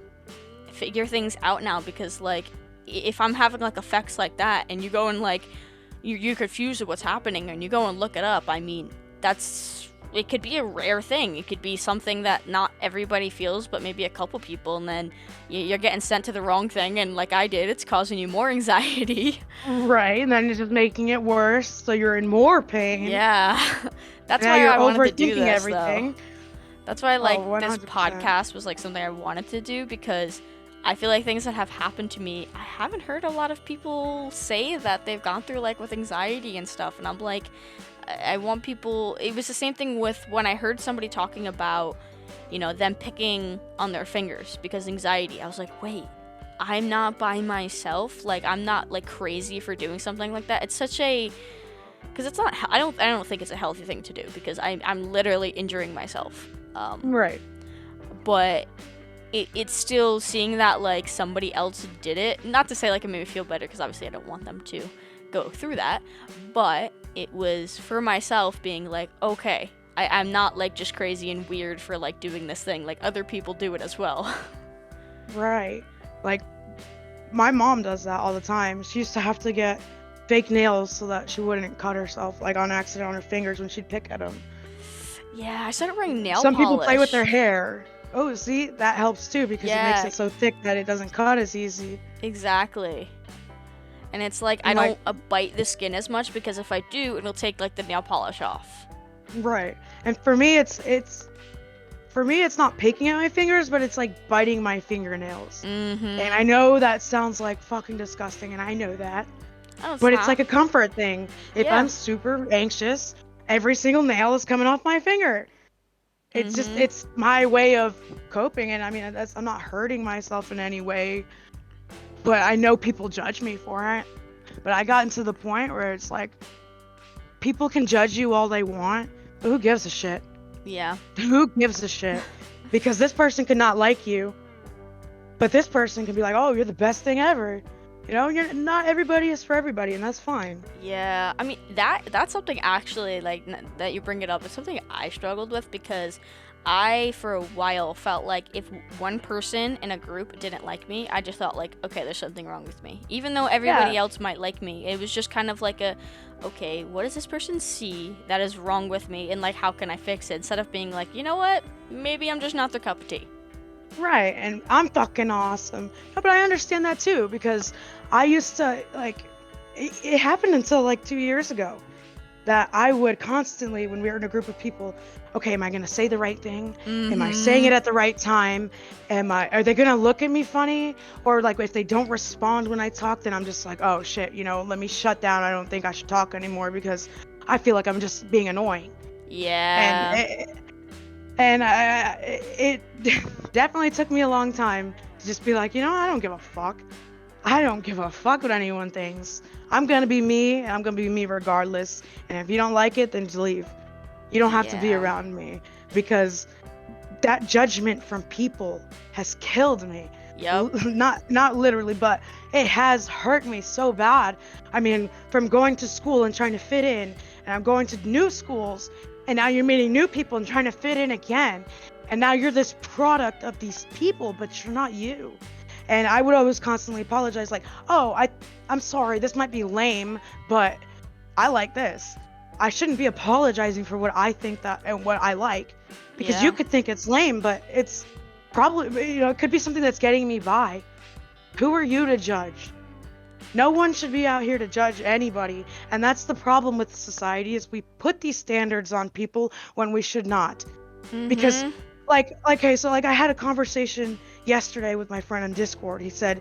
figure things out now because like if I'm having like effects like that and you go and like you're confused with what's happening and you go and look it up, I mean that's it could be a rare thing. It could be something that not everybody feels, but maybe a couple people, and then you're getting sent to the wrong thing, and like I did, it's causing you more anxiety. Right, and then it's just making it worse, so you're in more pain. Yeah, that's Now why you're I wanted to do overthinking this though. everything. That's why Oh, like this 100%. podcast was like something I wanted to do because I feel like things that have happened to me, I haven't heard a lot of people say that they've gone through like with anxiety and stuff, and I'm like, I want people. It was the same thing with when I heard somebody talking about, you know, them picking on their fingers because anxiety. I was like, wait, I'm not by myself. Like I'm not like crazy for doing something like that. It's such a because it's not. I don't think it's a healthy thing to do because I'm literally injuring myself. Right. But it's still seeing that like somebody else did it. Not to say like it made me feel better because obviously I don't want them to go through that, but it was for myself being like, okay, I'm not like just crazy and weird for like doing this thing. Like other people do it as well. Right. Like my mom does that all the time. She used to have to get fake nails so that she wouldn't cut herself like on accident on her fingers when she'd pick at them. Yeah, I started wearing nail Some people play with their polish. hair. Oh, see, that helps too because it makes Yeah, it so thick that it doesn't cut as easy. exactly. And it's like I And like, don't bite the skin as much because if I do, it'll take like the nail polish off. right. And for me, it's not picking at my fingers, but it's like biting my fingernails. And I Mm-hmm. know that sounds like fucking disgusting, and I know that. Oh, it's But it's not. like a comfort thing. If Yeah. I'm super anxious, every single nail is coming off my finger. Mm-hmm. It's my way of coping, and I mean I'm not hurting myself in any way, but I know people judge me for it. But I gotten to the point where it's like people can judge you all they want, but who gives a shit? Yeah. Who gives a shit? Because this person could not like you, but this person can be like, "Oh, you're the best thing ever." You know, you're not everybody is for everybody, and that's fine. Yeah, I mean that's something actually like that you bring it up. It's something I struggled with because I for a while felt like if one person in a group didn't like me, I just thought like, okay, there's something wrong with me. Even though Yeah, everybody else might like me, it was just kind of like a, okay, what does this person see that is wrong with me, and like how can I fix it? Instead of being like, you know what, maybe I'm just not their cup of tea. right. And I'm fucking awesome. No, but I understand that too because I used to like it happened until like 2 years ago that I would constantly, when we were in a group of people, okay, am I gonna say the right thing? Am I saying Mm-hmm. it at the right time? Are they gonna look at me funny? Or like if they don't respond when I talk, then I'm just like, oh shit, let me shut down. I don't think I should talk anymore because I feel like I'm just being annoying. And Yeah. it definitely took me a long time to just be like, I don't give a fuck. I don't give a fuck what anyone thinks. I'm gonna be me, and I'm gonna be me regardless. And if you don't like it, then just leave. You don't have to be Yeah. around me because that judgment from people has killed me. Yep. Not literally, but it has hurt me so bad. I mean, from going to school and trying to fit in, and I'm going to new schools, and now you're meeting new people and trying to fit in again. And now you're this product of these people, but you're not you. And I would always constantly apologize, like, "Oh, I'm sorry. This might be lame, but I like this. I shouldn't be apologizing for what I think that and what I like, because you Yeah. could think it's lame, but it's probably, it could be something that's getting me by. Who are you to judge? No one should be out here to judge anybody, and that's the problem with society is we put these standards on people when we should not. Because Mm-hmm. like okay, so like I had a conversation yesterday with my friend on Discord. He said,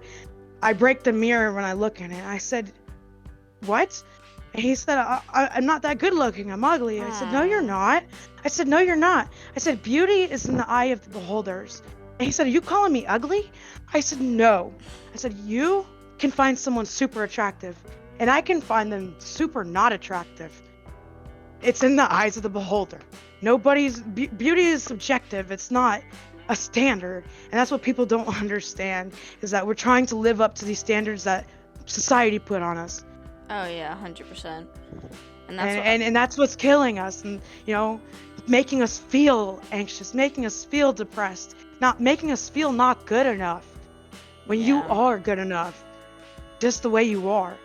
I break the mirror when I look in it. I said, what? And he said, I'm not that good looking. I'm ugly. I said, no, you're not. I said, no, you're not. I said, beauty is in the eye of the beholders. And he said, are you calling me ugly? I said, no. I said, you can find someone super attractive, and I can find them super not attractive. It's in the eyes of the beholder. Beauty is subjective. It's not a standard. And that's what people don't understand, is that we're trying to live up to these standards that society put on us. Oh yeah, 100%. And that's what's killing us, and making us feel anxious, making us feel depressed, not making us feel not good enough when you are good enough, just the way you are.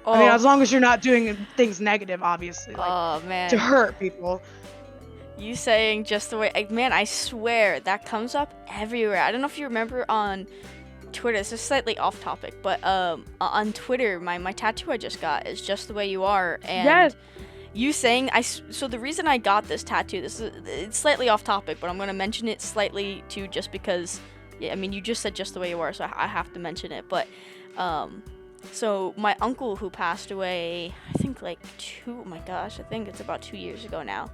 I mean, as long as you're not doing things negative, obviously, like to hurt people. You saying just the way, man, I swear that comes up everywhere. I don't know if you remember on Twitter, this is slightly off topic, but on Twitter, my tattoo I just got is just the way you are, and yes. You saying so the reason I got this tattoo, it's slightly off topic, but I'm gonna mention it slightly too, just because, I mean, you just said just the way you are, so I have to mention it. But so my uncle who passed away, I think I think it's about 2 years ago now.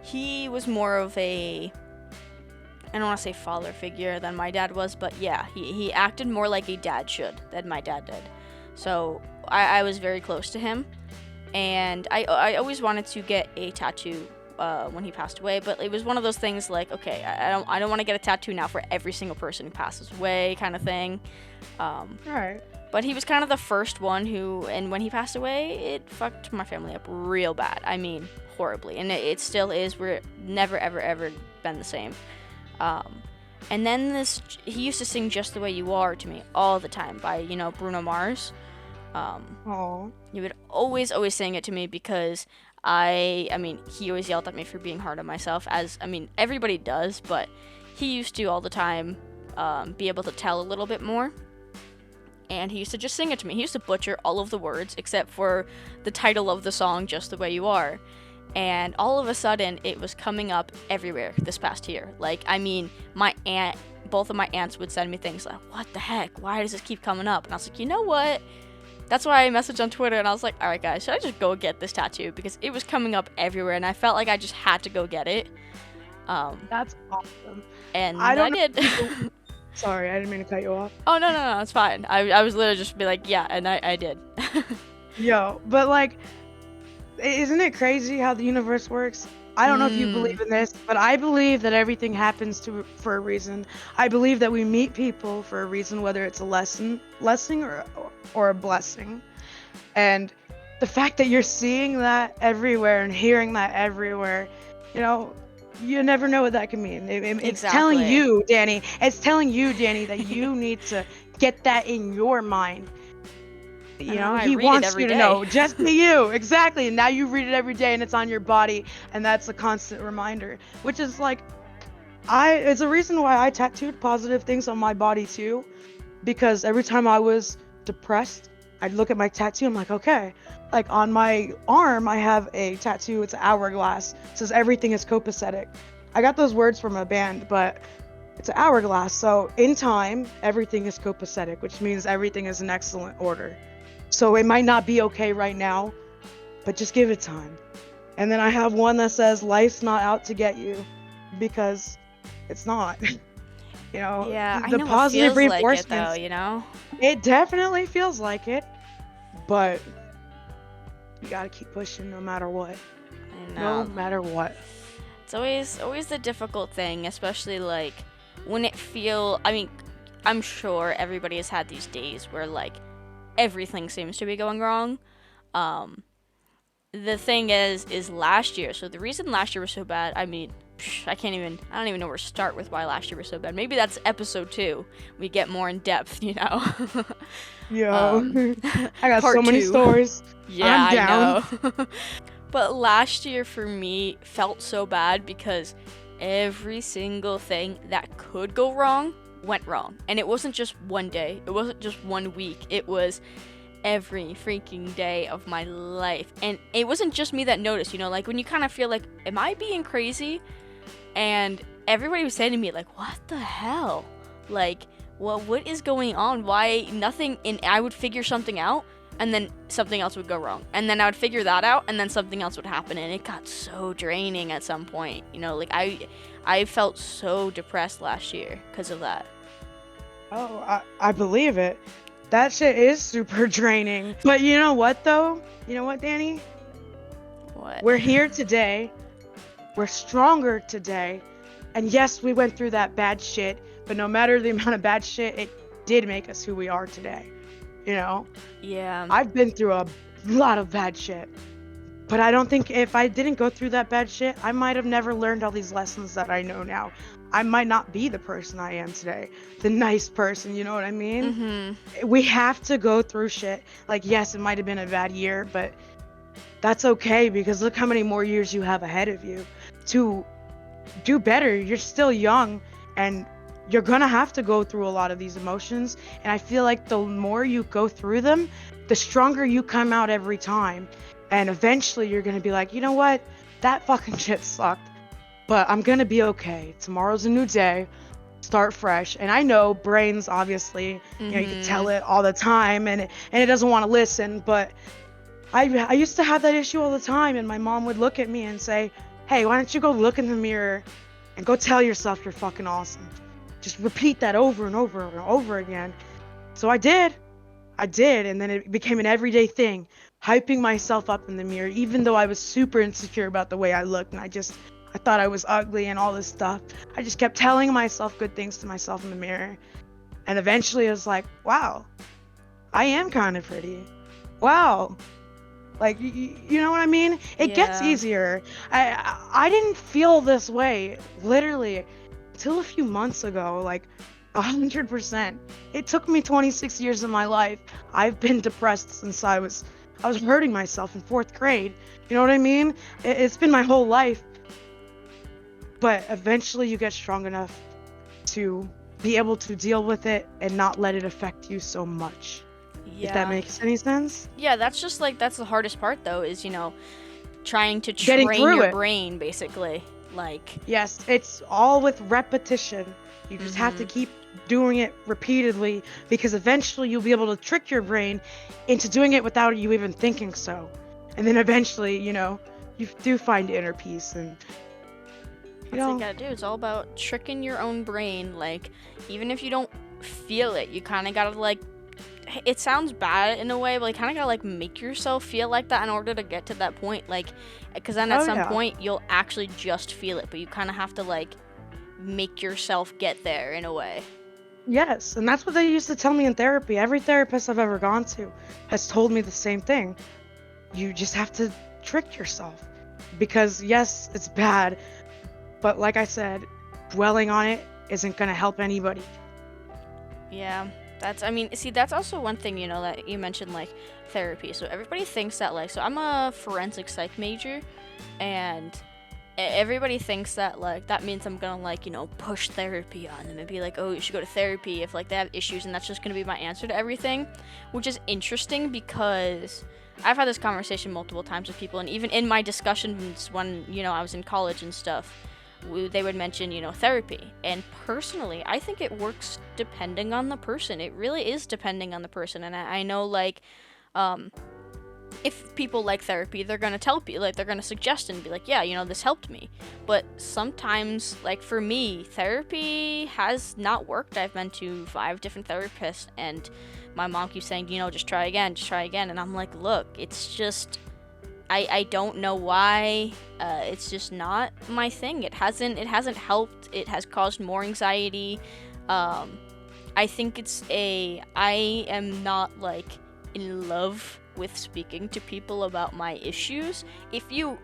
He was more of a, I don't want to say father figure than my dad was, but yeah, he acted more like a dad should than my dad did. So I was very close to him, and I always wanted to get a tattoo when he passed away, but it was one of those things like, okay, I don't want to get a tattoo now for every single person who passes away, kind of thing. Right. But he was kind of the first one who, and when he passed away, it fucked my family up real bad. I mean, horribly, and it still is. We're never ever been the same. And then he used to sing Just the Way You Are to me all the time by, Bruno Mars. He would always sing it to me because I mean, he always yelled at me for being hard on myself, as, I mean, everybody does, but he used to all the time be able to tell a little bit more. And he used to just sing it to me. He used to butcher all of the words except for the title of the song, Just the Way You Are. And all of a sudden, it was coming up everywhere this past year. Like, I mean, both of my aunts would send me things like, what the heck? Why does this keep coming up? And I was like, you know what? That's why I messaged on Twitter, and I was like, all right, guys, should I just go get this tattoo? Because it was coming up everywhere, and I felt like I just had to go get it. That's awesome. And I did. Sorry, I didn't mean to cut you off. Oh, no, it's fine. I was literally just be like, yeah, and I did. Yo, but like, isn't it crazy how the universe works? I don't know if you believe in this, but I believe that everything happens for a reason. I believe that we meet people for a reason, whether it's a lesson or a blessing. And the fact that you're seeing that everywhere and hearing that everywhere, you never know what that can mean. It's telling you, Danny. It's telling you, Danny, that you need to get that in your mind. He wants you to know, just to you. Exactly. And now you read it every day, and it's on your body, and that's a constant reminder. Which is like, it's a reason why I tattooed positive things on my body too, because every time I was depressed, I'd look at my tattoo. I'm like, okay. Like on my arm, I have a tattoo. It's an hourglass. It says everything is copacetic. I got those words from a band, but it's an hourglass. So in time, everything is copacetic, which means everything is in excellent order. So it might not be okay right now, but just give it time. And then I have one that says life's not out to get you, because it's not. Yeah, the positive reinforcement. Like it, though, It definitely feels like it, but you gotta keep pushing no matter what. I know. No matter what. It's always the difficult thing, especially like when I mean, I'm sure everybody has had these days where like everything seems to be going wrong. The thing is last year. So the reason last year was so bad, I mean, I don't even know where to start with why last year was so bad. Maybe that's episode 2. We get more in depth, Yo, I got so many stories. Yeah, I'm down. I know. But last year for me felt so bad because every single thing that could go wrong went wrong. And it wasn't just one day. It wasn't just 1 week. It was every freaking day of my life. And it wasn't just me that noticed, like when you kind of feel like, am I being crazy? And everybody was saying to me, like, what the hell? Like, what is going on? Why nothing? And I would figure something out, and then something else would go wrong. And then I would figure that out, and then something else would happen. And it got so draining at some point. You know, like, I felt so depressed last year because of that. Oh, I believe it. That shit is super draining. But you know what, though? You know what, Danny? What? We're here today. We're stronger today. And yes, we went through that bad shit. But no matter the amount of bad shit, it did make us who we are today. You know? Yeah. I've been through a lot of bad shit. But I don't think if I didn't go through that bad shit, I might have never learned all these lessons that I know now. I might not be the person I am today. The nice person, you know what I mean? Mm-hmm. We have to go through shit. Like, yes, it might have been a bad year, but that's okay because look how many more years you have ahead of you to do better. You're still young and you're gonna have to go through a lot of these emotions. And I feel like the more you go through them, the stronger you come out every time. And eventually you're gonna be like, you know what? That fucking shit sucked. But I'm gonna be okay. Tomorrow's a new day. Start fresh. And I know brains, obviously, you know, you can tell it all the time, and it doesn't want to listen. But I used to have that issue all the time, and my mom would look at me and say, "Hey, why don't you go look in the mirror and go tell yourself you're fucking awesome? Just repeat that over and over and over again." So I did, and then it became an everyday thing, hyping myself up in the mirror, even though I was super insecure about the way I looked, and I thought I was ugly and all this stuff. I just kept telling myself good things to myself in the mirror, and eventually I was like, wow, I am kind of pretty. Wow. Like, you know what I mean? It gets Yeah. easier. I didn't feel this way, literally, until a few months ago, like, 100%. It took me 26 years of my life. I've been depressed since I was hurting myself in 4th grade. You know what I mean? It's been my whole life. But eventually you get strong enough to be able to deal with it and not let it affect you so much. If that Yeah. makes any sense? Yeah, that's just like, that's the hardest part though, is, you know, trying to Getting train through your it. brain, basically. Like, Yes, it's all with repetition. You just have to keep doing it repeatedly because eventually you'll be able to trick your brain into doing it without you even thinking so. And then eventually, you know, you do find inner peace and you that's what you know, gotta do. It's all about tricking your own brain. Like, even if you don't feel it, you kind of gotta, like, it sounds bad in a way, but you kind of gotta, like, make yourself feel like that in order to get to that point. Like, because then at oh some yeah. point you'll actually just feel it, but you kind of have to, like, make yourself get there in a way. Yes, and that's what they used to tell me in therapy. Every therapist I've ever gone to has told me the same thing. You just have to trick yourself. Because yes, it's bad, but like I said, dwelling on it isn't going to help anybody. Yeah, that's, I mean, see, that's also one thing, you know, that you mentioned, like, therapy. So everybody thinks that, like, so I'm a forensic psych major, and everybody thinks that, like, that means I'm gonna, like, you know, push therapy on them and be like, oh, you should go to therapy if, like, they have issues, and that's just gonna be my answer to everything, which is interesting because I've had this conversation multiple times with people, and even in my discussions when, you know, I was in college and stuff, they would mention, you know, therapy. And personally, I think it works depending on the person. It really is depending on the person. And I know, like, if people like therapy, they're gonna tell people, like, they're gonna suggest and be like, yeah, you know, this helped me. But sometimes, like, for me, therapy has not worked. I've been to 5 different therapists, and my mom keeps saying, you know, just try again, and I'm like, look, it's just, I don't know why. It's just not my thing. It hasn't helped. It has caused more anxiety. I think I am not, like, in love with speaking to people about my issues. If you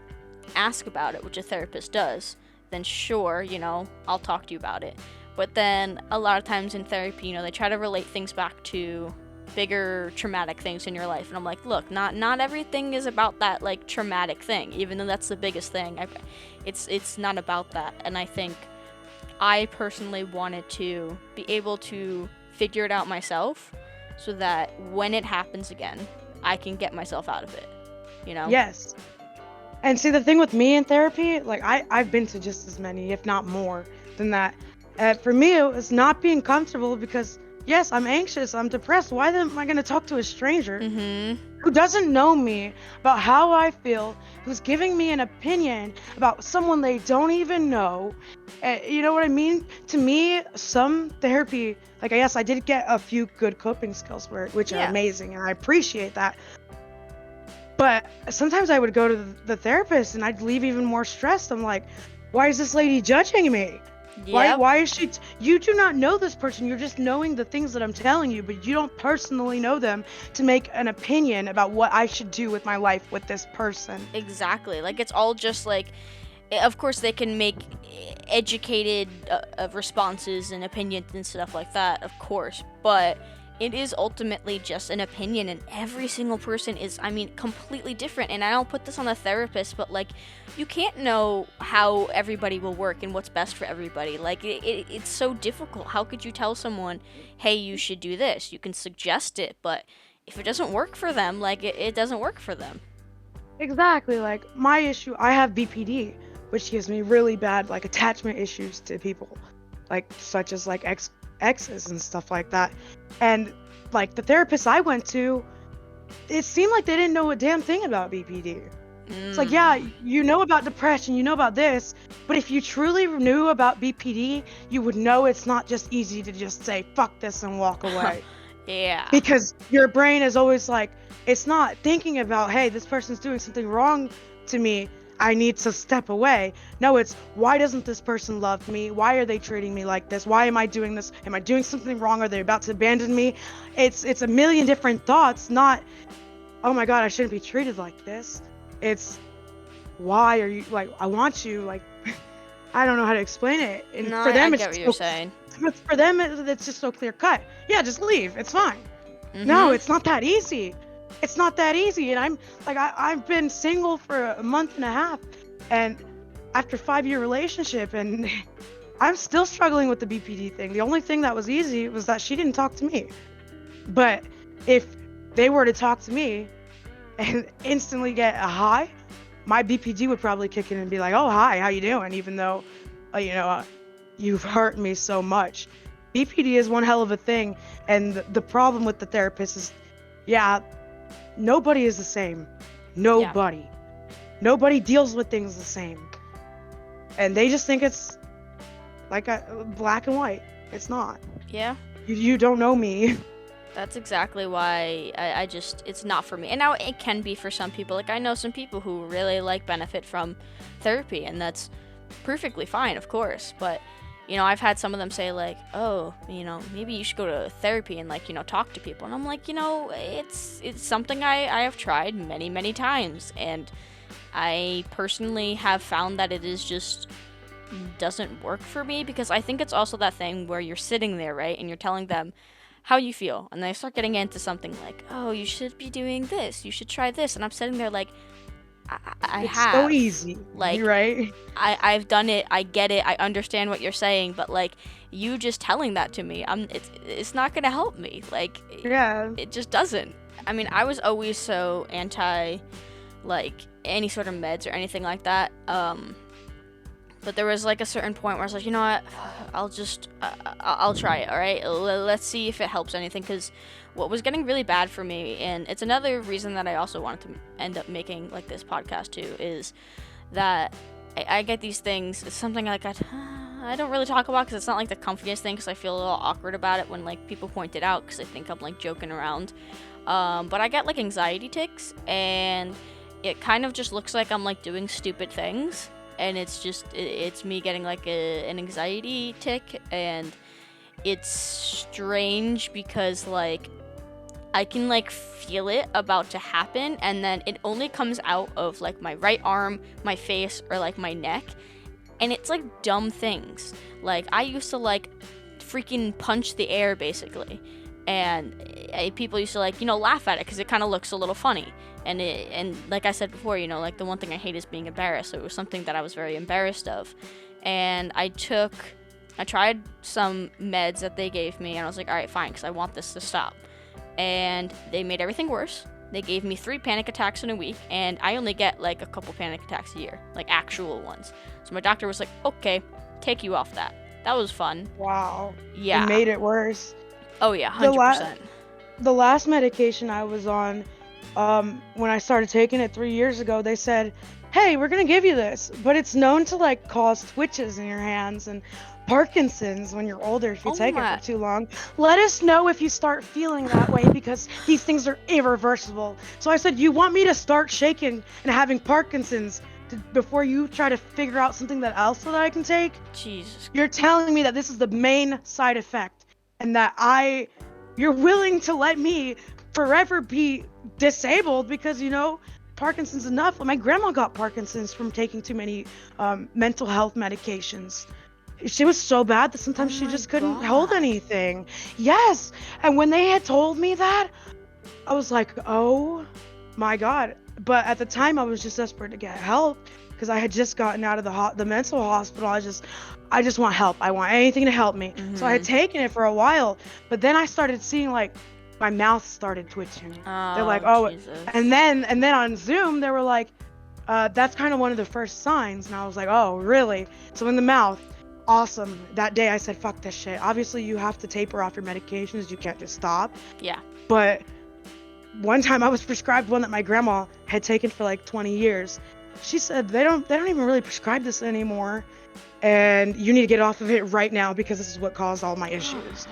ask about it, which a therapist does, then sure, you know, I'll talk to you about it. But then a lot of times in therapy, you know, they try to relate things back to bigger traumatic things in your life, and I'm like, look, not everything is about that, like, traumatic thing, even though that's the biggest thing. It's not about that. And I think I personally wanted to be able to figure it out myself, so that when it happens again, I can get myself out of it, you know? Yes. And see, the thing with me in therapy, like I've been to just as many, if not more. than that. For me, it was not being comfortable because, yes, I'm anxious, I'm depressed. Why am I going to talk to a stranger who doesn't know me about how I feel, who's giving me an opinion about someone they don't even know? You know what I mean? To me, some therapy, like, yes, I did get a few good coping skills which are Yeah. amazing, and I appreciate that. But sometimes I would go to the therapist and I'd leave even more stressed. I'm like, why is this lady judging me? Yep. Why is she? You do not know this person. You're just knowing the things that I'm telling you, but you don't personally know them to make an opinion about what I should do with my life with this person. Exactly. Like, it's all just like, of course they can make educated responses and opinions and stuff like that, of course, but it is ultimately just an opinion, and every single person is, I mean, completely different. And I don't put this on the therapist, but like, you can't know how everybody will work and what's best for everybody. Like, it's so difficult. How could you tell someone, hey, you should do this? You can suggest it, but if it doesn't work for them, like, it doesn't work for them. Exactly. Like my issue, I have BPD, which gives me really bad like attachment issues to people, like such as like exes and stuff like that. And like the therapist I went to, it seemed like they didn't know a damn thing about BPD. It's like, yeah, you know about depression, you know about this, but if you truly knew about BPD, you would know it's not just easy to just say, fuck this and walk away. Yeah. Because your brain is always like, it's not thinking about, hey, this person's doing something wrong to me, I need to step away. No, it's, why doesn't this person love me? Why are they treating me like this? Why am I doing this? Am I doing something wrong? Are they about to abandon me? It's a million different thoughts, not, oh my god, I shouldn't be treated like this. It's, why are you, like, I want you, like, I don't know how to explain it. And No, for them, I get what you're saying. for them, it's just so clear cut. Yeah, just leave. It's fine. No, it's not that easy. It's not that easy. And I'm like, I've been single for a month and a half, and after 5-year relationship, and I'm still struggling with the BPD thing. The only thing that was easy was that she didn't talk to me. But if they were to talk to me and instantly get a hi, my BPD would probably kick in and be like, oh, hi, how you doing? Even though, you've hurt me so much. BPD is one hell of a thing. And the problem with the therapist is, yeah, nobody is the same. Nobody. Yeah. Nobody deals with things the same. And they just think it's like a black and white. It's not. Yeah. You don't know me. That's exactly why I just, it's not for me. And now it can be for some people. Like, I know some people who really benefit from therapy, and that's perfectly fine, of course. But, I've had some of them say, like, oh, maybe you should go to therapy and, talk to people. And I'm like, it's something I have tried many, many times. And I personally have found that it is just doesn't work for me, because I think it's also that thing where you're sitting there, right, and you're telling them how you feel, and they start getting into something like, oh, you should be doing this, you should try this, and I'm sitting there like, I have. It's so easy, like, right? I've done it, I get it, I understand what you're saying, but like, you just telling that to me, it's not gonna help me. Like, yeah, it just doesn't. I mean, I was always so anti, like, any sort of meds or anything like that. But there was like a certain point where I was like, you know what, I'll try it, all right? Let's see if it helps anything, because what was getting really bad for me, and it's another reason that I also wanted to end up making like this podcast too, is that I get these things, it's something like I don't really talk about, because it's not like the comfiest thing, because I feel a little awkward about it when like people point it out, because I think I'm like joking around. But I get like anxiety tics, and it kind of just looks like I'm like doing stupid things. And it's just, it's me getting like an anxiety tic, and it's strange because like I can like feel it about to happen, and then it only comes out of like my right arm, my face, or like my neck, and it's like dumb things. Like, I used to like freaking punch the air basically, and people used to like, laugh at it because it kind of looks a little funny. And like I said before, like the one thing I hate is being embarrassed. So it was something that I was very embarrassed of. And I tried some meds that they gave me, and I was like, all right, fine, because I want this to stop. And they made everything worse. They gave me 3 panic attacks in a week, and I only get like a couple panic attacks a year, like actual ones. So my doctor was like, okay, take you off that. That was fun. Wow. It Yeah. made it worse. Oh yeah, The la- 100%. the last medication I was on, when I started taking it 3 years ago, they said, "Hey, we're gonna give you this, but it's known to like cause twitches in your hands and Parkinson's when you're older if you Oh take it for my. too long. Let us know if you start feeling that way because these things are irreversible." So I said, "You want me to start shaking and having Parkinson's before you try to figure out something else that I can take? Jesus. You're telling me that this is the main side effect and that you're willing to let me forever be disabled because, Parkinson's enough. My grandma got Parkinson's from taking too many mental health medications. She was so bad that Oh sometimes she my just couldn't hold god. anything. Yes. And when they had told me that, I was like, oh my God. But at the time, I was just desperate to get help because I had just gotten out of the mental hospital. I just want help. I want anything to help me. So I had Mhm. taken it for a while, but then I started seeing like my mouth started twitching. They're like, Oh oh, and Jesus. then and then on Zoom they were like, that's kind of one of the first signs, and I was like, oh, really? So in the mouth. Awesome. That day I said, fuck this shit. Obviously, you have to taper off your medications. You can't just stop. Yeah. But one time I was prescribed one that my grandma had taken for like 20 years. She said they don't even really prescribe this anymore and you need to get off of it right now because this is what caused all my issues.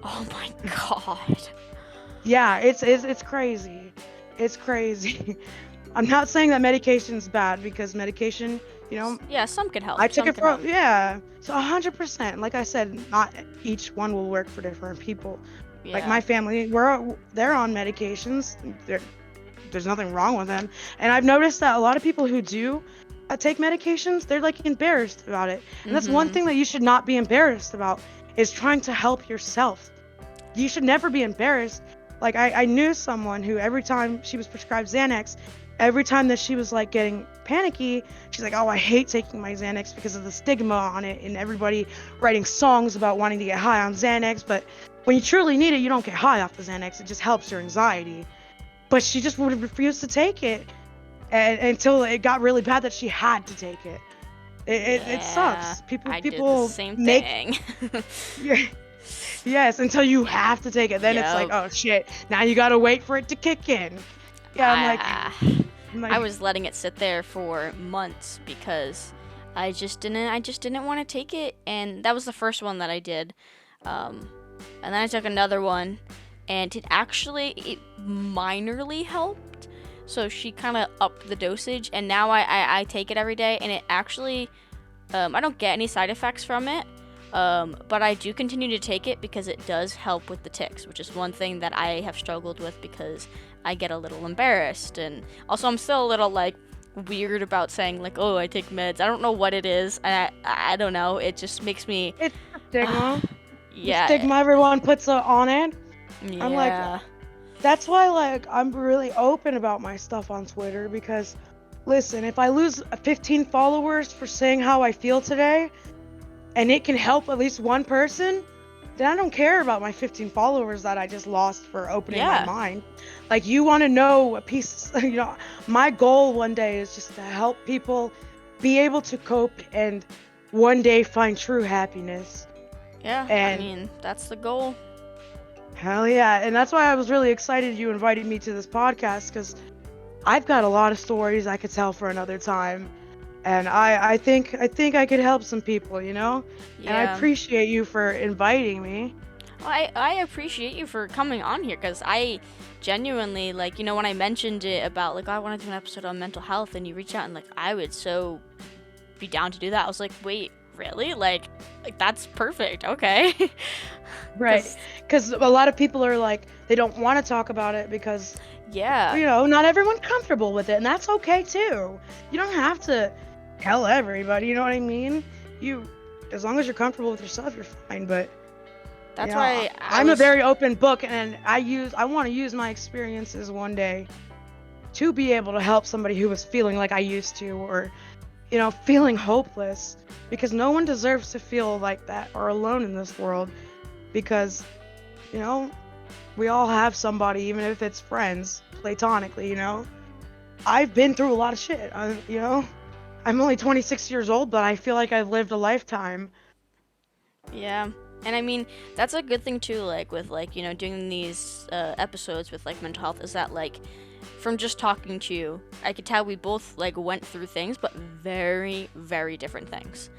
Oh my god. Yeah, it's crazy. It's crazy. I'm not saying that medication's bad because medication, you know, Yeah, some could I help. took Some it could for help. yeah. So 100%. Like I said, not each one will work for different people. Like Yeah. my family, they're on medications. There's nothing wrong with them. And I've noticed that a lot of people who do take medications, they're like embarrassed about it. And that's one Mhm. thing that you should not be embarrassed about is trying to help yourself. You should never be embarrassed. Like I knew someone who every time she was prescribed Xanax, every time that she was like getting panicky, she's like, "Oh, I hate taking my Xanax because of the stigma on it and everybody writing songs about wanting to get high on Xanax, but when you truly need it, you don't get high off the Xanax. It just helps your anxiety." But she just would refuse to take it until it got really bad that she had to take it. It Yeah. sucks. People I did the people same make thing. yeah, yes until you have to take it. Then it's like, Yep. oh shit, now you gotta wait for it to kick in. Yeah, I'm like, I I'm I like, was letting it sit there for months because I just didn't want to take it, and that was the first one that I did. Um and then I took another one, and it minorly helped. So she kind of upped the dosage, and now I take it every day, and it actually I don't get any side effects from it. But I do continue to take it because it does help with the ticks, which is one thing that I have struggled with because I get a little embarrassed. And also, I'm still a little like weird about saying, like, oh, I take meds. I don't know what it is. I don't know. It just makes me, it's the stigma. The yeah, stigma everyone puts on it. I'm like, yeah, that's why like I'm really open about my stuff on Twitter because listen, if I lose 15 followers for saying how I feel today, and it can help at least one person, then I don't care about my 15 followers that I just lost for opening my yeah, mind. Like, you want to know a piece, my goal one day is just to help people be able to cope and one day find true happiness. yeah. I And mean, that's the goal. hell yeah. And that's why I was really excited you invited me to this podcast because I've got a lot of stories I could tell for another time. And I think I could help some people. And I Yeah. appreciate you for inviting me. Well, I appreciate you for coming on here because I genuinely, like, when I mentioned it about, like, oh, I want to do an episode on mental health, and you reach out and, like, I would so be down to do that. I was like, wait, really? Like that's perfect. Okay. Right. Because, Because a lot of people are like, they don't want to talk about it because, yeah. not everyone's comfortable with it. And that's okay too. You don't have to tell everybody, you know what I mean? You, as long as you're comfortable with yourself, you're fine. But, That's why I I'm a was, very open book and I want to use my experiences one day to be able to help somebody who was feeling like I used to or, feeling hopeless because no one deserves to feel like that or alone in this world because, you know, we all have somebody, even if it's friends, platonically. I've been through a lot of shit. I'm only 26 years old, but I feel like I've lived a lifetime. Yeah. And I mean, that's a good thing too, like with like, doing these episodes with like mental health is that like from just talking to you, I could tell we both like went through things, but very, very different things.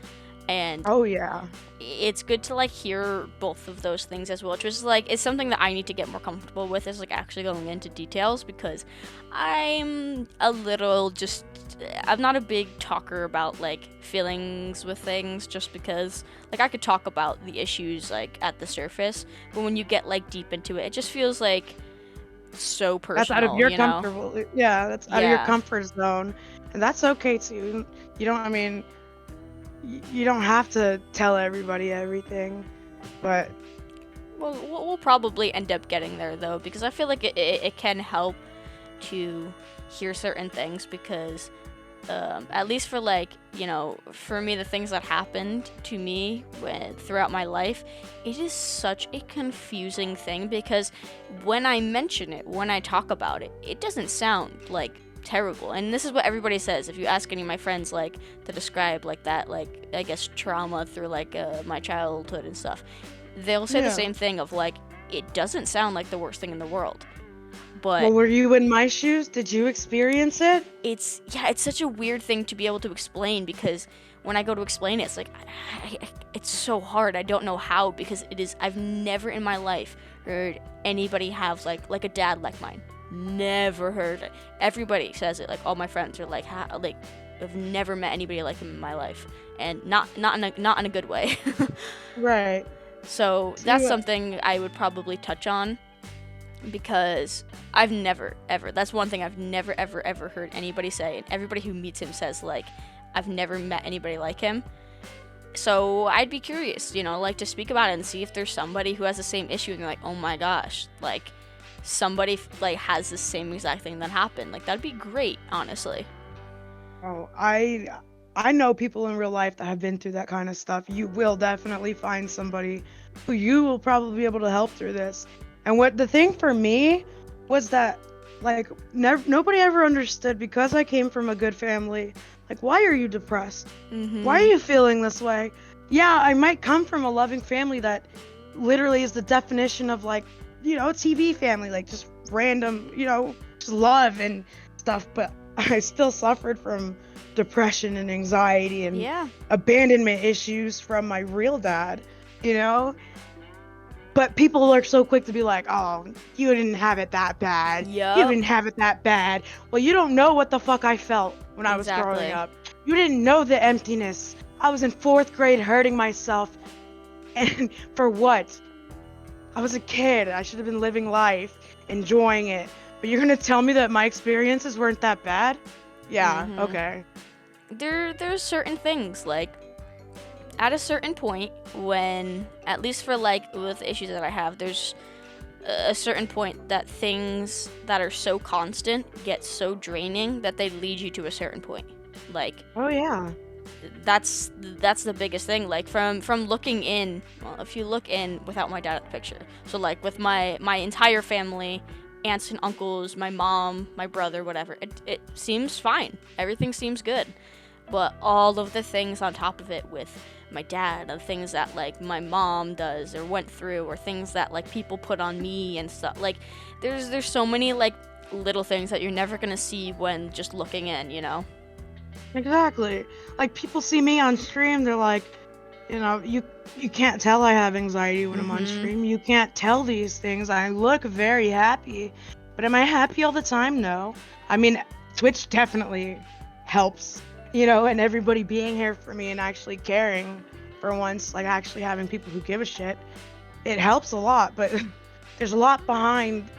And Oh yeah. it's good to like hear both of those things as well, which is like it's something that I need to get more comfortable with is like actually going into details because I'm a little just I'm not a big talker about like feelings with things just because like I could talk about the issues like at the surface, but when you get like deep into it, it just feels like so That's out of personal, your comfortable. Yeah, that's out of your Yeah. comfort zone, and that's okay too. You don't. I mean, you don't have to tell everybody everything, but Well, we'll probably end up getting there though because I feel like it can help to hear certain things because at least for like for me the things that happened to me throughout my life, it is such a confusing thing because when I mention it, when I talk about it, it doesn't sound like terrible. And this is what everybody says if you ask any of my friends like to describe like that, like I guess trauma through like my childhood and stuff, they'll say the yeah. same thing of like it doesn't sound like the worst thing in the world, but Well, were you in my shoes? Did you experience it? it's such a weird thing to be able to explain because when I go to explain it, it's like it's so hard. I don't know how because it is. I've never in my life heard anybody have like a dad like mine. Never heard it. Everybody says it. Like all my friends are like, like I've never met anybody like him in my life, and not in a good way. Right. So See that's what? something I would probably touch on because I've never ever that's one thing I've never ever heard anybody say, and everybody who meets him says like I've never met anybody like him. So I'd be curious, like to speak about it and see if there's somebody who has the same issue and they're like, oh my gosh, like somebody like has the same exact thing that happened. Like that'd be great, honestly. Oh, I know people in real life that have been through that kind of stuff. You will definitely find somebody who you will probably be able to help through this. And what the thing for me was that like never nobody ever understood because I came from a good family. Like, why are you depressed? Why are Mhm. you feeling this way? Yeah, I might come from a loving family that literally is the definition of like, TV family, like just random, just love and stuff, but I still suffered from depression and anxiety and Yeah. abandonment issues from my real dad, you know? But people are so quick to be like, oh, you didn't have it that bad. You Yup. didn't have it that bad. Well, you don't know what the fuck I felt when I was growing Exactly. up. You didn't know the emptiness. I was in fourth grade hurting myself. And for what? I was a kid. I should have been living life, enjoying it. But you're gonna tell me that my experiences weren't that bad? Yeah, Mhm. okay. There's certain things like at a certain point when at least for like with the issues that I have, there's a certain point that things that are so constant get so draining that they lead you to a certain point. Like Oh yeah. that's the biggest thing. Like from looking in, well, if you look in without my dad at the picture, so like with my entire family, aunts and uncles, my mom, my brother, whatever, it seems fine. Everything seems good, but all of the things on top of it with my dad and things that like my mom does or went through or things that like people put on me and stuff, like there's so many like little things that you're never gonna see when just looking in. Exactly. Like people see me on stream, they're like, you can't tell I have anxiety when I'm on Mhm. stream. You can't tell these things. I look very happy. But am I happy all the time? No. I mean, Twitch definitely helps, and everybody being here for me and actually caring for once, like actually having people who give a shit. It helps a lot, but there's a lot behind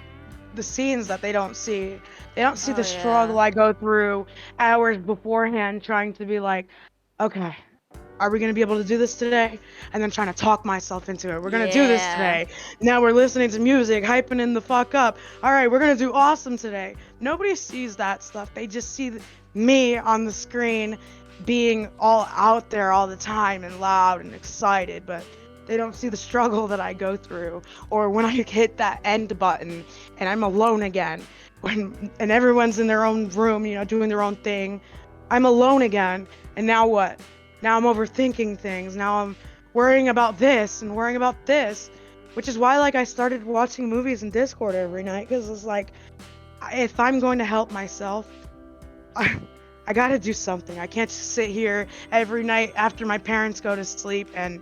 the scenes that they don't see. They don't see Oh the yeah. struggle I go through hours beforehand trying to be like, okay, are we going to be able to do this today? And then trying to talk myself into it. We're going to do this Yeah. today. Now we're listening to music, hyping in the fuck up. All right, we're going to do awesome today. Nobody sees that stuff. They just see me on the screen being all out there all the time and loud and excited, but they don't see the struggle that I go through or when I hit that end button and I'm alone again and everyone's in their own room, doing their own thing. I'm alone again. And now what? Now I'm overthinking things. Now I'm worrying about this and worrying about this, which is why like I started watching movies in Discord every night, because it's like, if I'm going to help myself, I, I gotta do something. I can't just sit here every night after my parents go to sleep and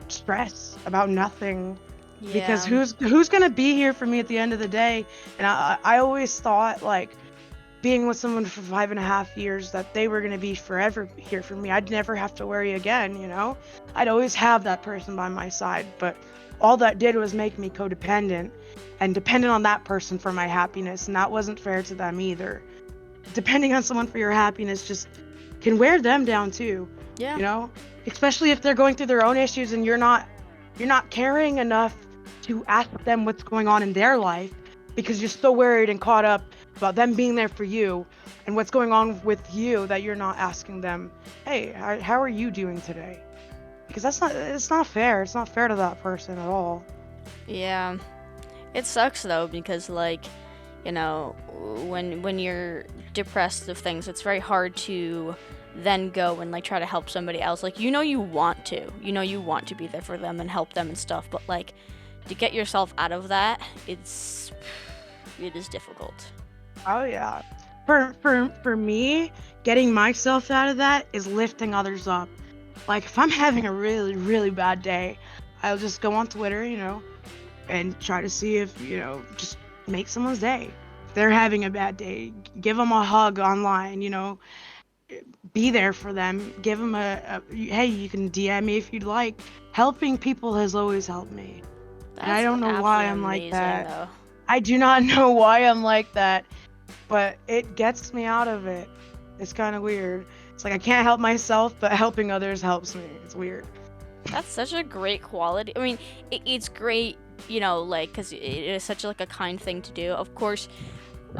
stress about nothing, because Yeah. who's gonna be here for me at the end of the day? And I always thought like, being with someone for 5.5 years, that they were gonna be forever here for me. I'd never have to worry again, you know? I'd always have that person by my side, but all that did was make me codependent and dependent on that person for my happiness, and that wasn't fair to them either. Depending on someone for your happiness just can wear them down too, Yeah. you know? Especially if they're going through their own issues and you're not caring enough to ask them what's going on in their life, because you're so worried and caught up about them being there for you and what's going on with you, that you're not asking them, hey, how are you doing today? Because it's not fair. It's not fair to that person at all. Yeah. It sucks though, because like, you know, when you're depressed of things, it's very hard to then go and like try to help somebody else. Like, you want to. You want to be there for them and help them and stuff, but like to get yourself out of that, it is difficult. Oh yeah. For me, getting myself out of that is lifting others up. Like if I'm having a really, really bad day, I'll just go on Twitter, and try to see if, just make someone's day. If they're having a bad day, give them a hug online, be there for them. Give them hey, you can DM me if you'd like. Helping people has always helped me. And I That's don't know why absolutely I'm like amazing that. though. I do not know why I'm like that, but it gets me out of it. It's kind of weird. It's like I can't help myself, but helping others helps me. It's weird. That's such a great quality. I mean, it's great, like, because it is such like a kind thing to do. Of course,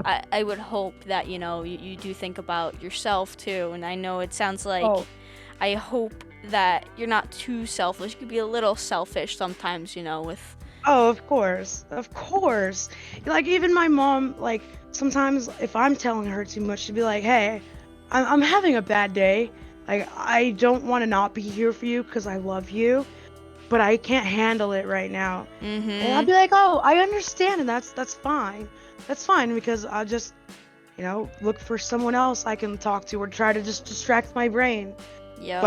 I would hope that, you do think about yourself too. And I know it sounds like, Oh, I hope that you're not too selfish. You could be a little selfish sometimes, with. oh, of course, of course. Like even my mom, like sometimes if I'm telling her too much, she'd be like, "Hey, I'm having a bad day. Like I don't want to not be here for you because I love you, but I can't handle it right now." And I'd Mm-hmm. be like, "Oh, I understand, and that's fine. That's fine because I'll just, look for someone else I can talk to or try to just distract my brain." Yep.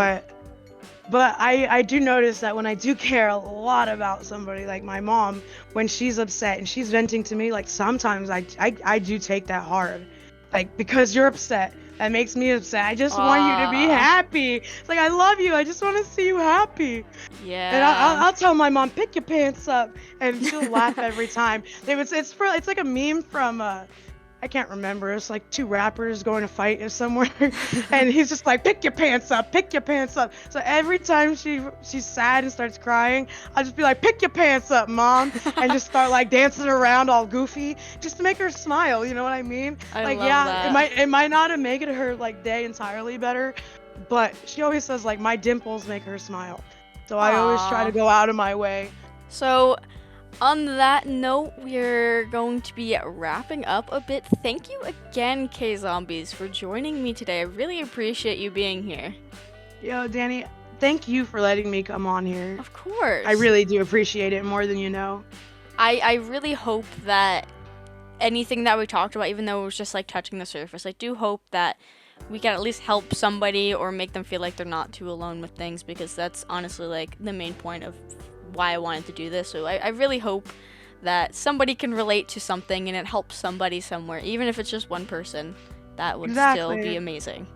But I do notice that when I do care a lot about somebody, like my mom, when she's upset and she's venting to me, like sometimes I do take that hard. Like, because you're upset, that makes me upset. I just want you to be Uh, happy. It's like, I love you. I just want to see you happy. And yeah. I'll tell my mom, pick your pants up, and she'll laugh every time. It's like a meme from I can't remember. It's like two rappers going to fight somewhere, and he's just like, pick your pants up, pick your pants up. So every time she's sad and starts crying, I'll just be like, pick your pants up, mom, and just start like dancing around all goofy, just to make her smile. You know what I mean? I Like, love yeah, that. it might not have made her like day entirely better, but she always says like my dimples make her smile. So I always try to Aw. go out of my way. So, on that note, we're going to be wrapping up a bit. Thank you again, Kzombi3z, for joining me today. I really appreciate you being here. Yo, Danny, thank you for letting me come on here. Of I course. really do appreciate it more than you know. I really hope that anything that we talked about, even though it was just like touching the surface, I do hope that we can at least help somebody or make them feel like they're not too alone with things, because that's honestly like the main point of why I wanted to do this. So I really hope that somebody can relate to something and it helps somebody somewhere, even if it's just one person. That would still be Exactly. amazing.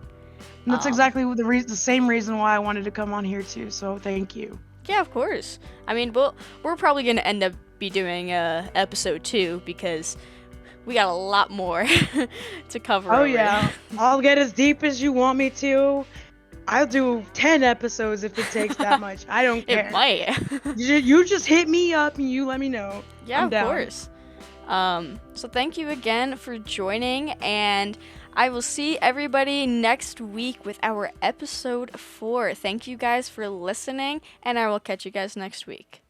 And that's Um, exactly the same reason why I wanted to come on here too. So thank you. yeah, of course. I mean, we're probably gonna end up be doing episode 2, because we got a lot more to cover Oh over. yeah, I'll get as deep as you want me to. I'll do 10 episodes if it takes that much. I don't It care. might. You just hit me up and you let me know. Yeah, I'm of down. course. So thank you again for joining, and I will see everybody next week with our episode 4. Thank you guys for listening, and I will catch you guys next week.